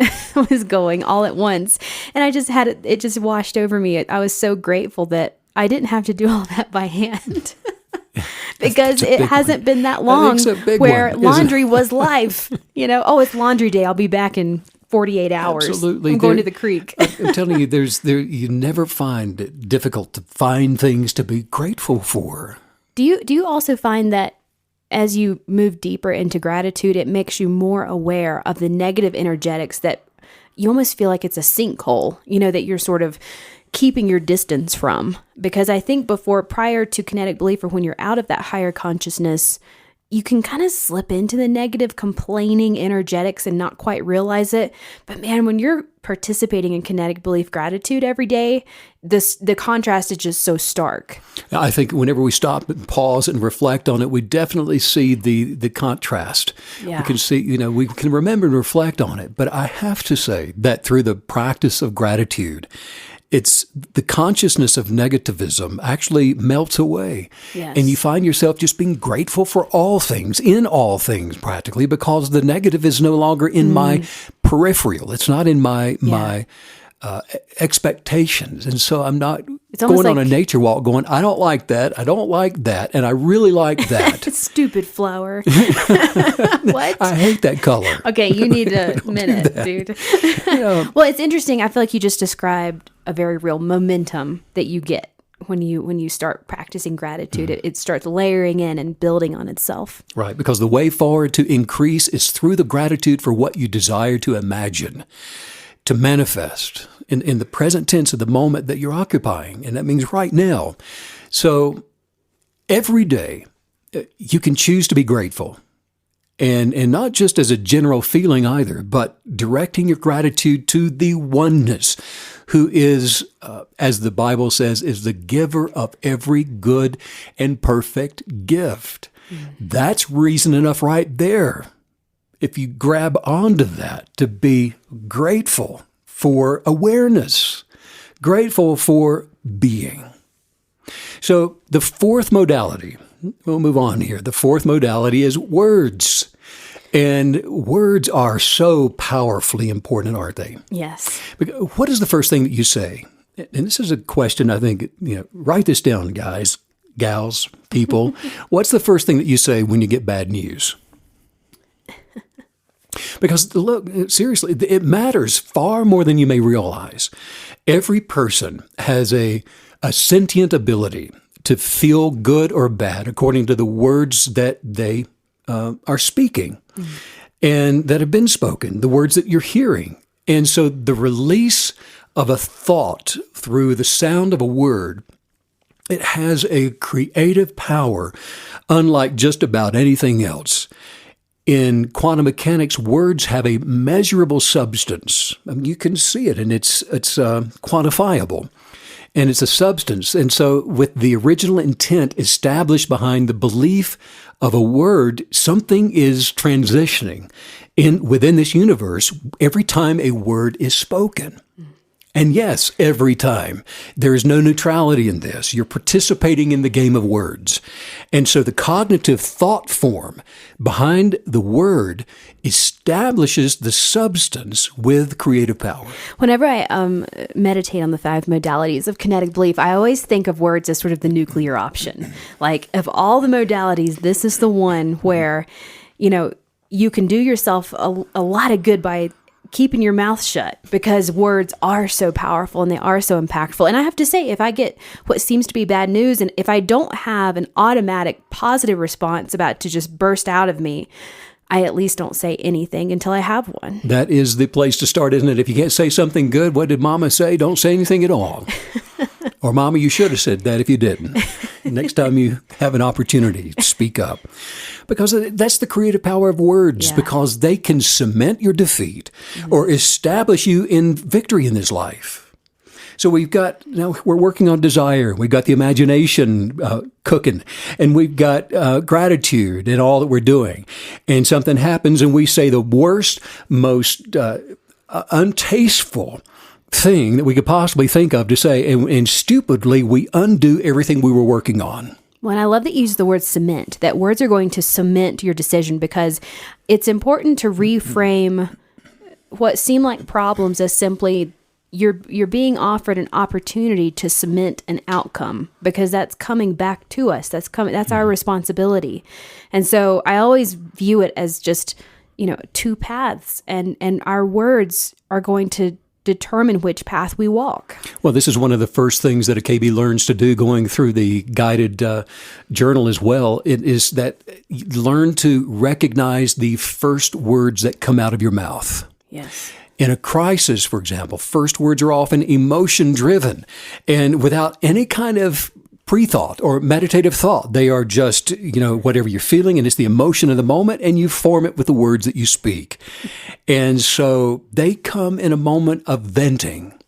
was going all at once. And I just had it just washed over me. I was so grateful that I didn't have to do all that by hand. Because it hasn't been that long where laundry was life. It's laundry day. I'll be back in 48 hours. Absolutely. I'm going to the creek. I'm telling you, you never find it difficult to find things to be grateful for. Do you also find that as you move deeper into gratitude, it makes you more aware of the negative energetics that you almost feel like it's a sinkhole, that you're sort of keeping your distance from? Because I think prior to kinetic belief, or when you're out of that higher consciousness, you can kind of slip into the negative, complaining energetics and not quite realize it. But man, when you're participating in kinetic belief gratitude every day, the contrast is just so stark. I think whenever we stop and pause and reflect on it, we definitely see the contrast. Yeah. We can see, we can remember and reflect on it. But I have to say that through the practice of gratitude, it's the consciousness of negativism actually melts away. Yes. And you find yourself just being grateful for all things, in all things practically, because the negative is no longer in my peripheral. It's not in my expectations. And so I'm not going on a nature walk going, I don't like that, I don't like that, and I really like that. Stupid flower. What? I hate that color. Okay, you need a minute, dude. Well, it's interesting. I feel like you just described a very real momentum that you get when you start practicing gratitude. It starts layering in and building on itself. Right, because the way forward to increase is through the gratitude for what you desire to imagine, to manifest in the present tense of the moment that you're occupying. And that means right now. So every day you can choose to be grateful. And not just as a general feeling either, but directing your gratitude to the oneness who is, as the Bible says, is the giver of every good and perfect gift. That's reason enough right there. If you grab onto that, to be grateful for awareness, grateful for being. So the fourth modality, we'll move on here. The fourth modality is words. And words are so powerfully important, aren't they? Yes. What is the first thing that you say? And this is a question, I think, write this down, guys, gals, people. What's the first thing that you say when you get bad news? Because look, seriously, it matters far more than you may realize. Every person has a sentient ability to feel good or bad according to the words that they are speaking and that have been spoken, the words that you're hearing. And so the release of a thought through the sound of a word, it has a creative power unlike just about anything else. In quantum mechanics, words have a measurable substance. I mean, you can see it, and it's quantifiable, and it's a substance. And so with the original intent established behind the belief of a word, something is transitioning within this universe every time a word is spoken. And yes, every time. There is no neutrality in this. You're participating in the game of words. And so the cognitive thought form behind the word establishes the substance with creative power. Whenever I meditate on the 5 modalities of kinetic belief, I always think of words as sort of the nuclear option. Like, of all the modalities, this is the one where, you can do yourself a lot of good by keeping your mouth shut, because words are so powerful and they are so impactful. And I have to say, if I get what seems to be bad news, and if I don't have an automatic positive response about to just burst out of me, I at least don't say anything until I have one. That is the place to start, isn't it? If you can't say something good, what did Mama say? Don't say anything at all. Or Mama, you should have said that if you didn't. Next time you have an opportunity, speak up. Because that's the creative power of words, because they can cement your defeat or establish you in victory in this life. So we're working on desire. We've got the imagination cooking, and we've got gratitude in all that we're doing. And something happens, and we say the worst, most untasteful thing that we could possibly think of to say, and stupidly we undo everything we were working on. Well, and I love that you use the word cement, that words are going to cement your decision, because it's important to reframe what seem like problems as simply you're being offered an opportunity to cement an outcome, because that's coming back to us. That's our responsibility. And so I always view it as just, 2 paths, and our words are going to determine which path we walk. Well, this is one of the first things that a KB learns to do going through the guided journal as well. It is that you learn to recognize the first words that come out of your mouth. Yes. In a crisis, for example, first words are often emotion-driven and without any kind of pre-thought or meditative thought. They are just, whatever you're feeling, and it's the emotion of the moment, and you form it with the words that you speak. And so they come in a moment of venting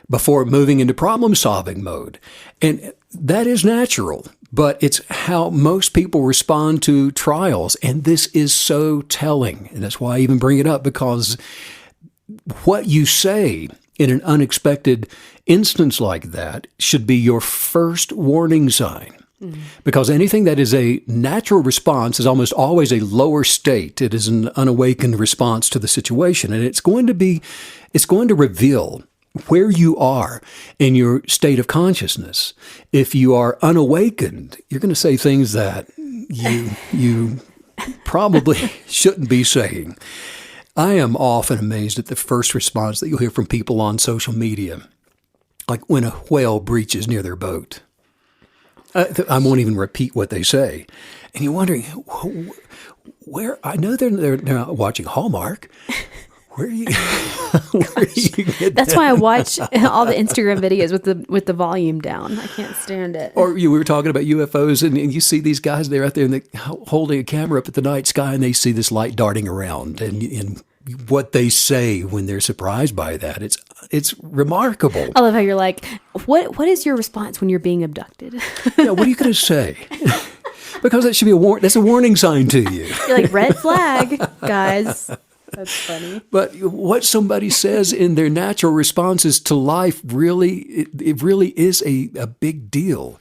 before moving into problem-solving mode. And that is natural, but it's how most people respond to trials. And this is so telling. And that's why I even bring it up, because what you say in an unexpected instance like that should be your first warning sign. Because anything that is a natural response is almost always a lower state. It is an unawakened response to the situation. And it's going to reveal where you are in your state of consciousness. If you are unawakened, you're going to say things that you probably shouldn't be saying. I am often amazed at the first response that you'll hear from people on social media, like when a whale breaches near their boat. I won't even repeat what they say. And you're wondering, where? I know they're not watching Hallmark. Where are you get That's why I watch all the Instagram videos with the volume down. I can't stand it. Or we were talking about UFOs, and you see these guys, they're out there and they're holding a camera up at the night sky, and they see this light darting around. And what they say when they're surprised by that, it's remarkable. I love how you're like, what is your response when you're being abducted? Yeah, what are you going to say? Because that should be that's a warning sign to you. You're like, red flag, guys. That's funny. But what somebody says in their natural responses to life it really is a big deal.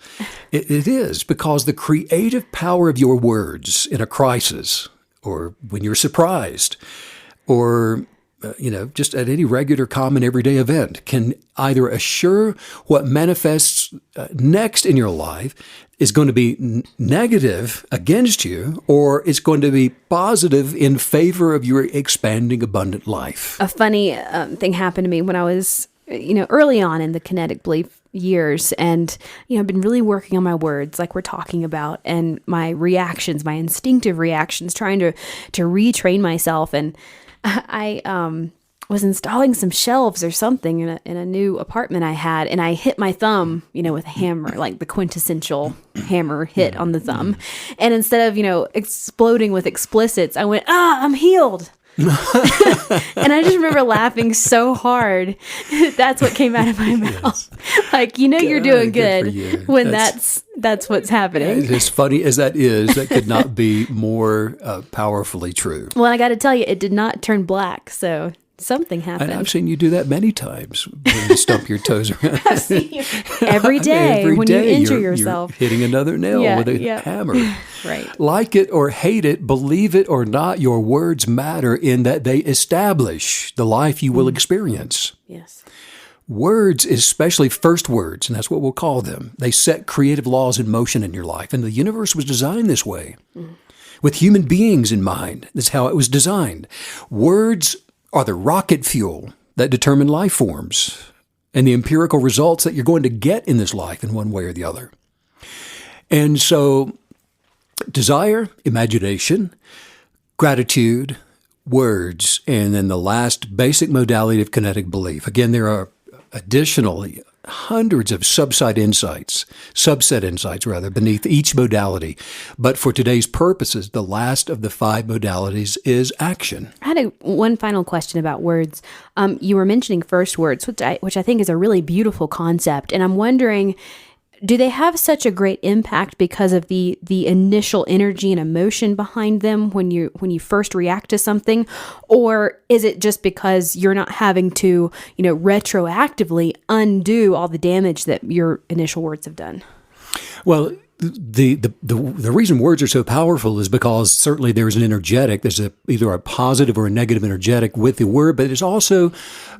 It is, because the creative power of your words in a crisis, or when you're surprised, or just at any regular, common, everyday event, can either assure what manifests next in your life is going to be negative against you, or it's going to be positive in favor of your expanding, abundant life. A funny thing happened to me when I was, early on in the Kinetic Belief years, and I've been really working on my words, like we're talking about, and my reactions, my instinctive reactions, trying to retrain myself. And I was installing some shelves or something in a new apartment I had, and I hit my thumb, with a hammer, like the quintessential hammer hit on the thumb. And instead of, exploding with explicits, I went, I'm healed. And I just remember laughing so hard. That's what came out of my mouth. Yes. Like, you're doing good when that's what's happening. As funny as that is, that could not be more powerfully true. Well, I got to tell you, it did not turn black. So something happened. And I've seen you do that many times when you stump your toes around. I've seen you every day when you injure yourself. You're hitting another nail with a hammer. Right. Like it or hate it, believe it or not, your words matter in that they establish the life you will experience. Yes. Words, especially first words, and that's what we'll call them, they set creative laws in motion in your life. And the universe was designed this way, with human beings in mind. That's how it was designed. Words are the rocket fuel that determine life forms and the empirical results that you're going to get in this life in one way or the other. And so desire, imagination, gratitude, words, and then the last basic modality of kinetic belief. Again, there are additionally hundreds of subset insights beneath each modality. But for today's purposes, the last of the 5 modalities is action. I had one final question about words. You were mentioning first words, which I think is a really beautiful concept. And I'm wondering, do they have such a great impact because of the initial energy and emotion behind them when you first react to something? Or is it just because you're not having to, retroactively undo all the damage that your initial words have done? Well, the reason words are so powerful is because certainly there's an energetic, there's either a positive or a negative energetic with the word, but it's also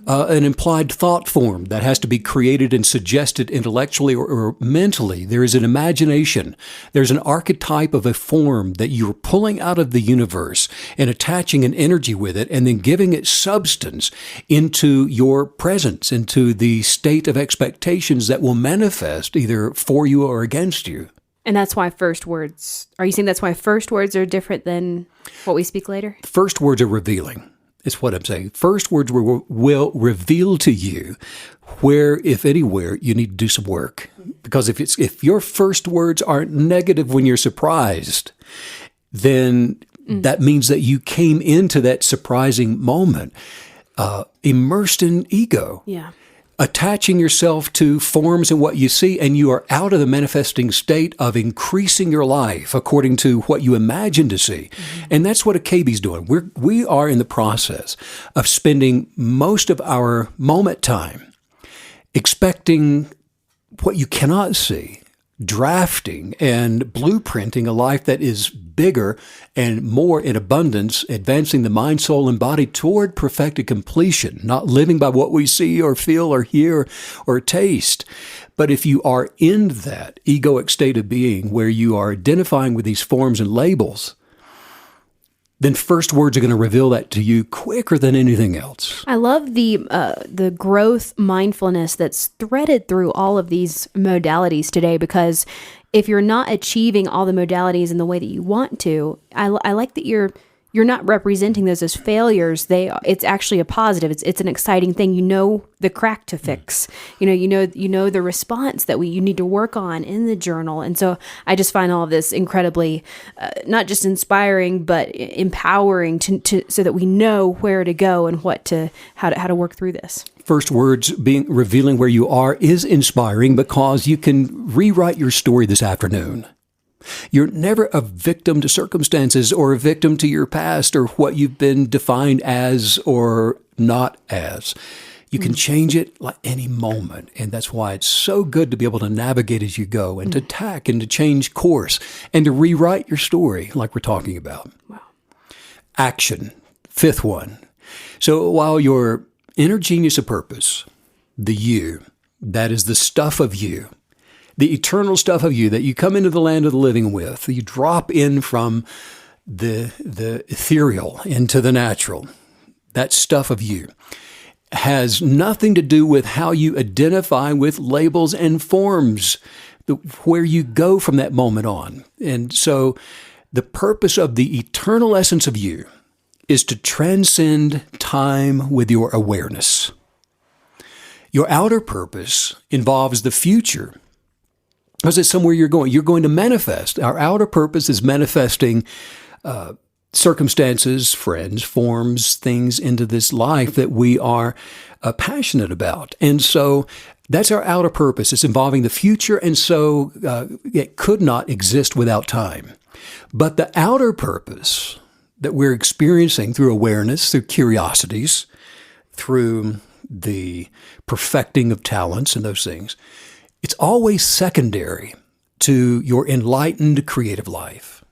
an implied thought form that has to be created and suggested intellectually or mentally. There is an imagination. There's an archetype of a form that you're pulling out of the universe and attaching an energy with it and then giving it substance into your presence, into the state of expectations that will manifest either for you or against you. And that's why first words, are you saying that's why first words are different than what we speak later? First words are revealing. is what I'm saying. First words will reveal to you where, if anywhere, you need to do some work. Because if your first words aren't negative when you're surprised, then that means that you came into that surprising moment immersed in ego. Yeah. Attaching yourself to forms and what you see, and you are out of the manifesting state of increasing your life according to what you imagine to see. And that's what a KB's doing. We are in the process of spending most of our moment time expecting what you cannot see, drafting and blueprinting a life that is bigger and more in abundance, advancing the mind, soul, and body toward perfected completion, not living by what we see or feel or hear or taste. But if you are in that egoic state of being where you are identifying with these forms and labels, then first words are going to reveal that to you quicker than anything else. I love the growth mindfulness that's threaded through all of these modalities today, because if you're not achieving all the modalities in the way that you want to, I like that you're not representing those as failures. It's actually a positive. It's an exciting thing. You know the crack to fix. You know the response that you need to work on in the journal. And so I just find all of this incredibly not just inspiring but empowering to so that we know where to go and how to work through this. First words revealing where you are is inspiring because you can rewrite your story this afternoon. You're never a victim to circumstances or a victim to your past or what you've been defined as or not as. You can change it like any moment. And that's why it's so good to be able to navigate as you go and to tack and to change course and to rewrite your story like we're talking about. Wow. Action, fifth one. So while your inner genius of purpose, the you, that is the stuff of you, the eternal stuff of you that you come into the land of the living with, you drop in from the ethereal into the natural, that stuff of you has nothing to do with how you identify with labels and forms, where you go from that moment on. And so the purpose of the eternal essence of you is to transcend time with your awareness. Your outer purpose involves the future, because it's somewhere you're going. You're going to manifest. Our outer purpose is manifesting circumstances, friends, forms, things into this life that we are passionate about. And so that's our outer purpose. It's involving the future, and so it could not exist without time. But the outer purpose that we're experiencing through awareness, through curiosities, through the perfecting of talents and those things, it's always secondary to your enlightened creative life.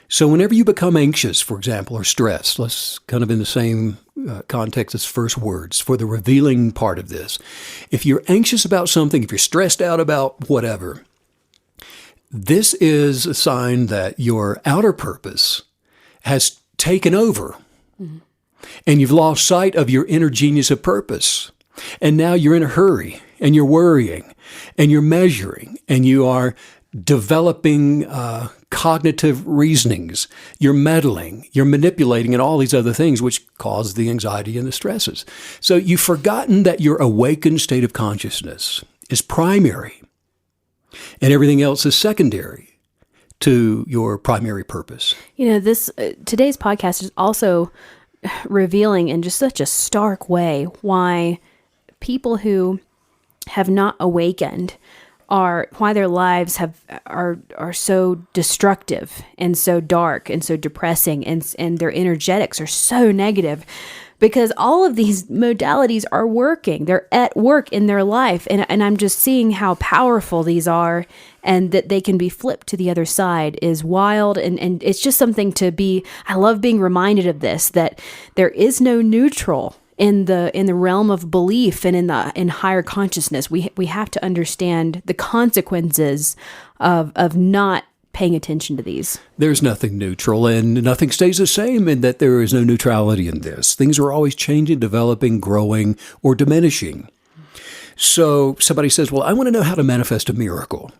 So whenever you become anxious, for example, or stressed, let's kind of in the same context as first words for the revealing part of this. If you're anxious about something, if you're stressed out about whatever, this is a sign that your outer purpose has taken over. Mm-hmm. And you've lost sight of your inner genius of purpose. And now you're in a hurry, and you're worrying, and you're measuring, and you are developing cognitive reasonings. You're meddling, you're manipulating, and all these other things which cause the anxiety and the stresses. So you've forgotten that your awakened state of consciousness is primary, and everything else is secondary to your primary purpose. This today's podcast is also revealing in just such a stark way why people who have not awakened why their lives are so destructive and so dark and so depressing, and their energetics are so negative, because all of these modalities are working. They're at work in their life. And I'm just seeing how powerful these are, and that they can be flipped to the other side is wild. And it's just something I love being reminded of this, that there is no neutral in the realm of belief and in higher consciousness. We have to understand the consequences of not paying attention to these. There's nothing neutral, and nothing stays the same, in that there is no neutrality in this. Things are always changing, developing, growing, or diminishing. So somebody says, well, I want to know how to manifest a miracle,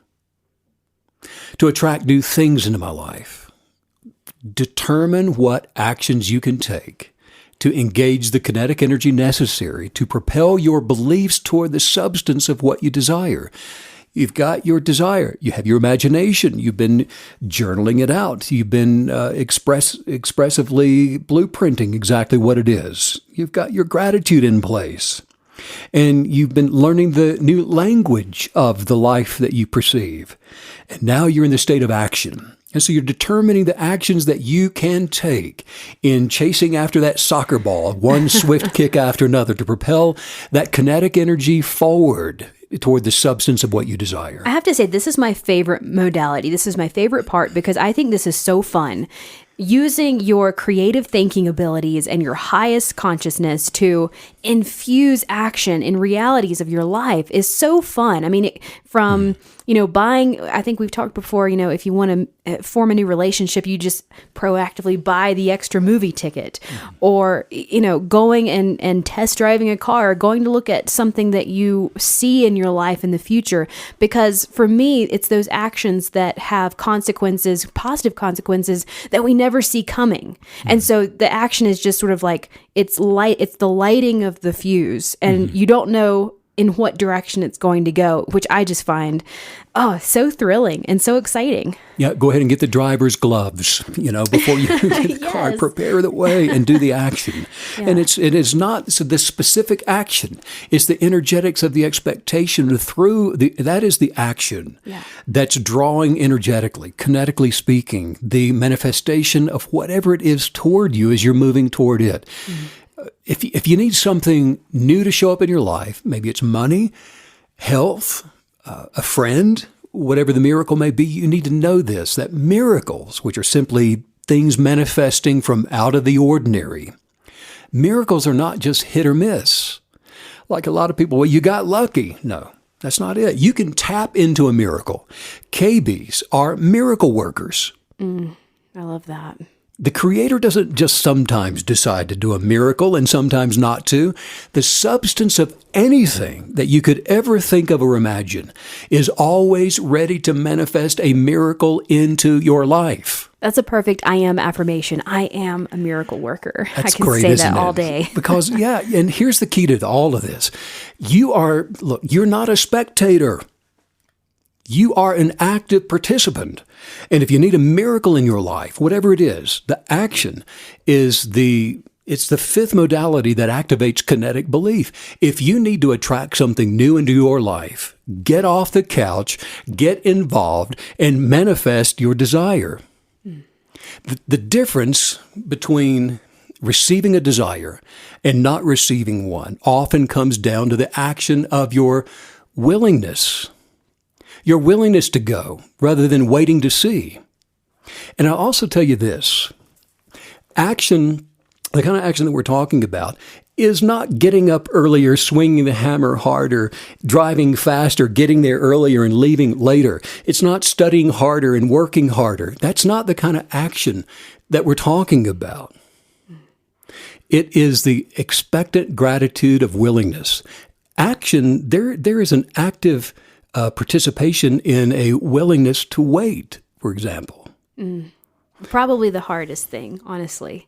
to attract new things into my life. Determine what actions you can take to engage the kinetic energy necessary to propel your beliefs toward the substance of what you desire. You've got your desire. You have your imagination. You've been journaling it out. You've been expressively blueprinting exactly what it is. You've got your gratitude in place. And you've been learning the new language of the life that you perceive. And now you're in the state of action. And so you're determining the actions that you can take in chasing after that soccer ball, one swift kick after another, to propel that kinetic energy forward toward the substance of what you desire. I have to say, this is my favorite modality. This is my favorite part because I think this is so fun. Using your creative thinking abilities and your highest consciousness to infuse action in realities of your life is so fun. I mean, buying, I think we've talked before, if you want to form a new relationship, you just proactively buy the extra movie ticket, or, going and test driving a car, going to look at something that you see in your life in the future. Because for me, it's those actions that have consequences, positive consequences that we never see coming. And so the action is just sort of like, it's the lighting of the fuse, and you don't know in what direction it's going to go, which I just find, so thrilling and so exciting. Yeah, go ahead and get the driver's gloves, before you get the car, prepare the way and do the action. Yeah. And it is not the specific action. It's the energetics of the expectation that is the action that's drawing energetically, kinetically speaking, the manifestation of whatever it is toward you as you're moving toward it. If you need something new to show up in your life, maybe it's money, health, a friend, whatever the miracle may be, you need to know this, that miracles, which are simply things manifesting from out of the ordinary, miracles are not just hit or miss. Like a lot of people, well, you got lucky. No, that's not it. You can tap into a miracle. KBs are miracle workers. I love that. The Creator doesn't just sometimes decide to do a miracle and sometimes not to. The substance of anything that you could ever think of or imagine is always ready to manifest a miracle into your life. That's a perfect I am affirmation. I am a miracle worker. That's I can great, say isn't that it? all day. Because, and here's the key to all of this. You're not a spectator. You are an active participant. And if you need a miracle in your life, whatever it is, the action is it's the fifth modality that activates kinetic belief. If you need to attract something new into your life, get off the couch, get involved, and manifest your desire. The difference between receiving a desire and not receiving one often comes down to the action of your willingness. Your willingness to go rather than waiting to see. And I'll also tell you this, action, the kind of action that we're talking about, is not getting up earlier, swinging the hammer harder, driving faster, getting there earlier and leaving later. It's not studying harder and working harder. That's not the kind of action that we're talking about. It is the expectant gratitude of willingness. Action, there is an active participation in a willingness to wait, for example. Probably the hardest thing, honestly.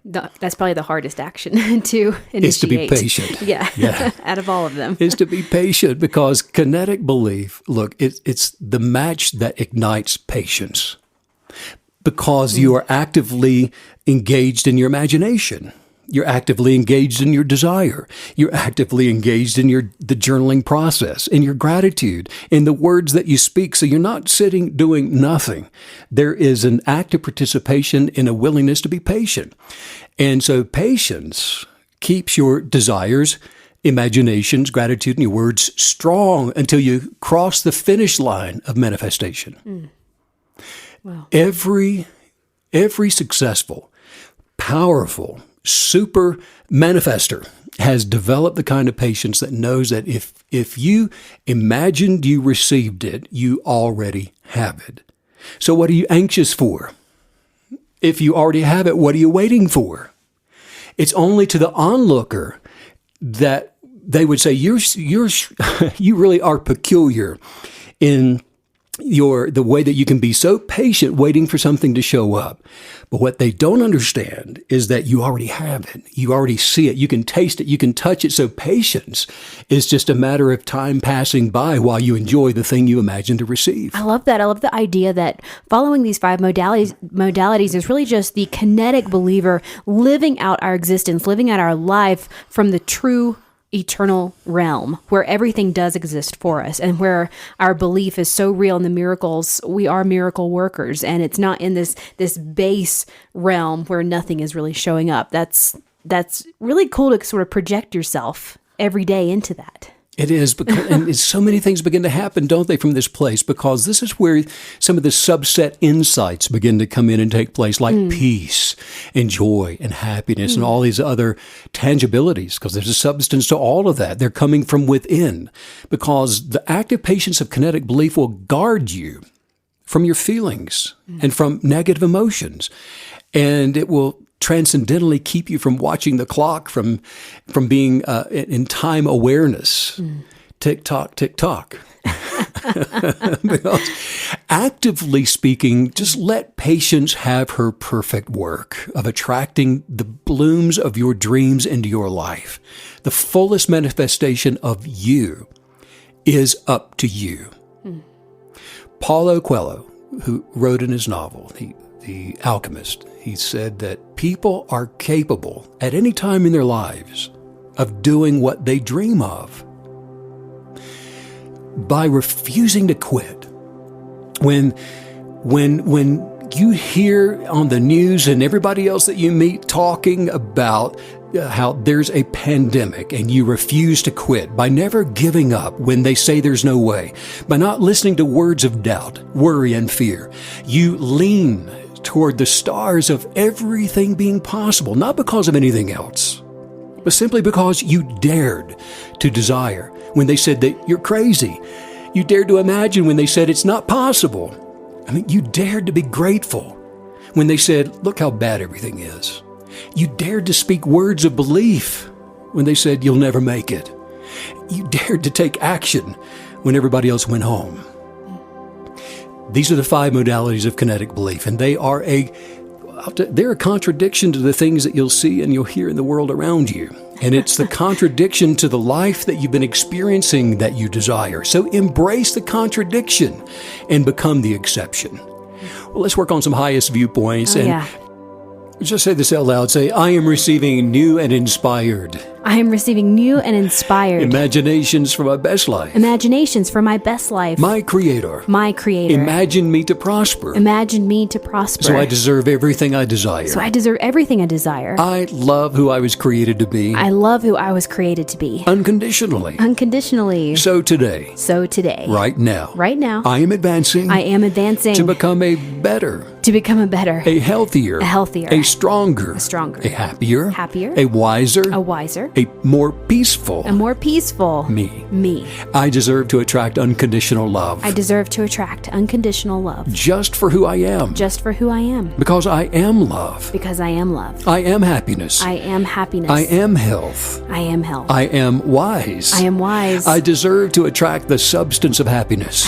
That's probably the hardest action to initiate. Is to be patient. Yeah. Out of all of them. Is to be patient, because kinetic belief, look, it's the match that ignites patience, because you are actively engaged in your imagination. You're actively engaged in your desire. You're actively engaged in the journaling process, in your gratitude, in the words that you speak. So you're not sitting doing nothing. There is an active participation in a willingness to be patient. And so patience keeps your desires, imaginations, gratitude, and your words strong until you cross the finish line of manifestation. Wow. Every successful, powerful, super manifester has developed the kind of patience that knows that if you imagined you received it, you already have it. So what are you anxious for? If you already have it, what are you waiting for? It's only to the onlooker that they would say, you really are peculiar in the way that you can be so patient waiting for something to show up. But what they don't understand is that you already have it. You already see it. You can taste it. You can touch it. So patience is just a matter of time passing by while you enjoy the thing you imagine to receive. I love that. I love the idea that following these 5 modalities is really just the kinetic believer living out our existence, living out our life from the true eternal realm where everything does exist for us and where our belief is so real in the miracles. We are miracle workers, and it's not in this base realm where nothing is really showing up. That's really cool to sort of project yourself every day into that. It is, because, and so many things begin to happen, don't they, from this place? Because this is where some of the subset insights begin to come in and take place, like peace and joy and happiness and all these other tangibilities, because there's a substance to all of that. They're coming from within, because the active patience of kinetic belief will guard you from your feelings and from negative emotions, and it will transcendentally keep you from watching the clock, from being in time awareness. Tick tock, tick tock. Because actively speaking, just let patience have her perfect work of attracting the blooms of your dreams into your life. The fullest manifestation of you is up to you. Paulo Coelho, who wrote in his novel, The Alchemist, he said that people are capable at any time in their lives of doing what they dream of by refusing to quit. When you hear on the news and everybody else that you meet talking about how there's a pandemic and you refuse to quit, by never giving up when they say there's no way, by not listening to words of doubt, worry, and fear, you lean toward the stars of everything being possible, not because of anything else, but simply because you dared to desire when they said that you're crazy. You dared to imagine when they said it's not possible. I mean, you dared to be grateful when they said, look how bad everything is. You dared to speak words of belief when they said you'll never make it. You dared to take action when everybody else went home. These are the 5 modalities of kinetic belief, and they're a contradiction to the things that you'll see and you'll hear in the world around you. And it's the contradiction to the life that you've been experiencing that you desire. So embrace the contradiction and become the exception. Well, let's work on some highest viewpoints. Just say this out loud. Say, I am receiving new and inspired. I am receiving new and inspired imaginations for my best life. Imaginations for my best life. My Creator. My Creator. Imagine me to prosper. Imagine me to prosper. So I deserve everything I desire. So I deserve everything I desire. I love who I was created to be. I love who I was created to be. Unconditionally. Unconditionally. So today. Right now. I am advancing. To become a better. A healthier. A stronger. A happier. Happier. A wiser. A more peaceful. Me. I deserve to attract unconditional love. Just for who I am. Because I am love. I am happiness. I am health. I am wise. I deserve to attract the substance of happiness.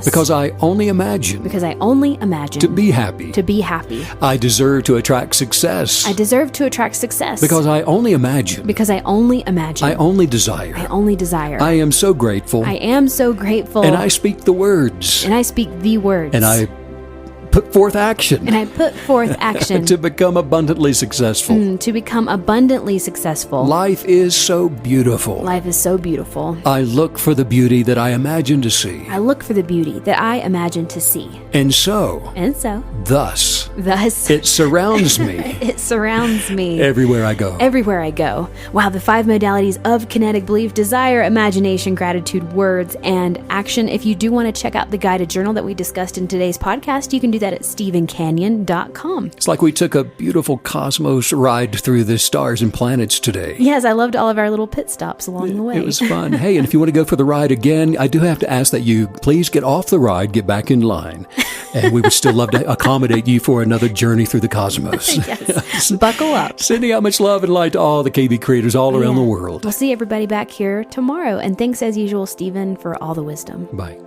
Because I only imagine. To be happy. I deserve to attract success. Because I only imagine. I only desire. I am so grateful. And I speak the words. And I put forth action. To become abundantly successful. Life is so beautiful. I look for the beauty that I imagine to see. And so. Thus. It surrounds me. Everywhere I go. Wow, the 5 modalities of kinetic belief: desire, imagination, gratitude, words, and action. If you do want to check out the guided journal that we discussed in today's podcast, you can do that at StephenCanyon.com. It's like we took a beautiful cosmos ride through the stars and planets today. Yes, I loved all of our little pit stops along the way. It was fun. Hey, and if you want to go for the ride again, I do have to ask that you please get off the ride, get back in line. And we would still love to accommodate you for another journey through the cosmos. Yes. Buckle up. Sending out much love and light to all the KB creators all around the world. We'll see everybody back here tomorrow. And thanks as usual, Stephen, for all the wisdom. Bye.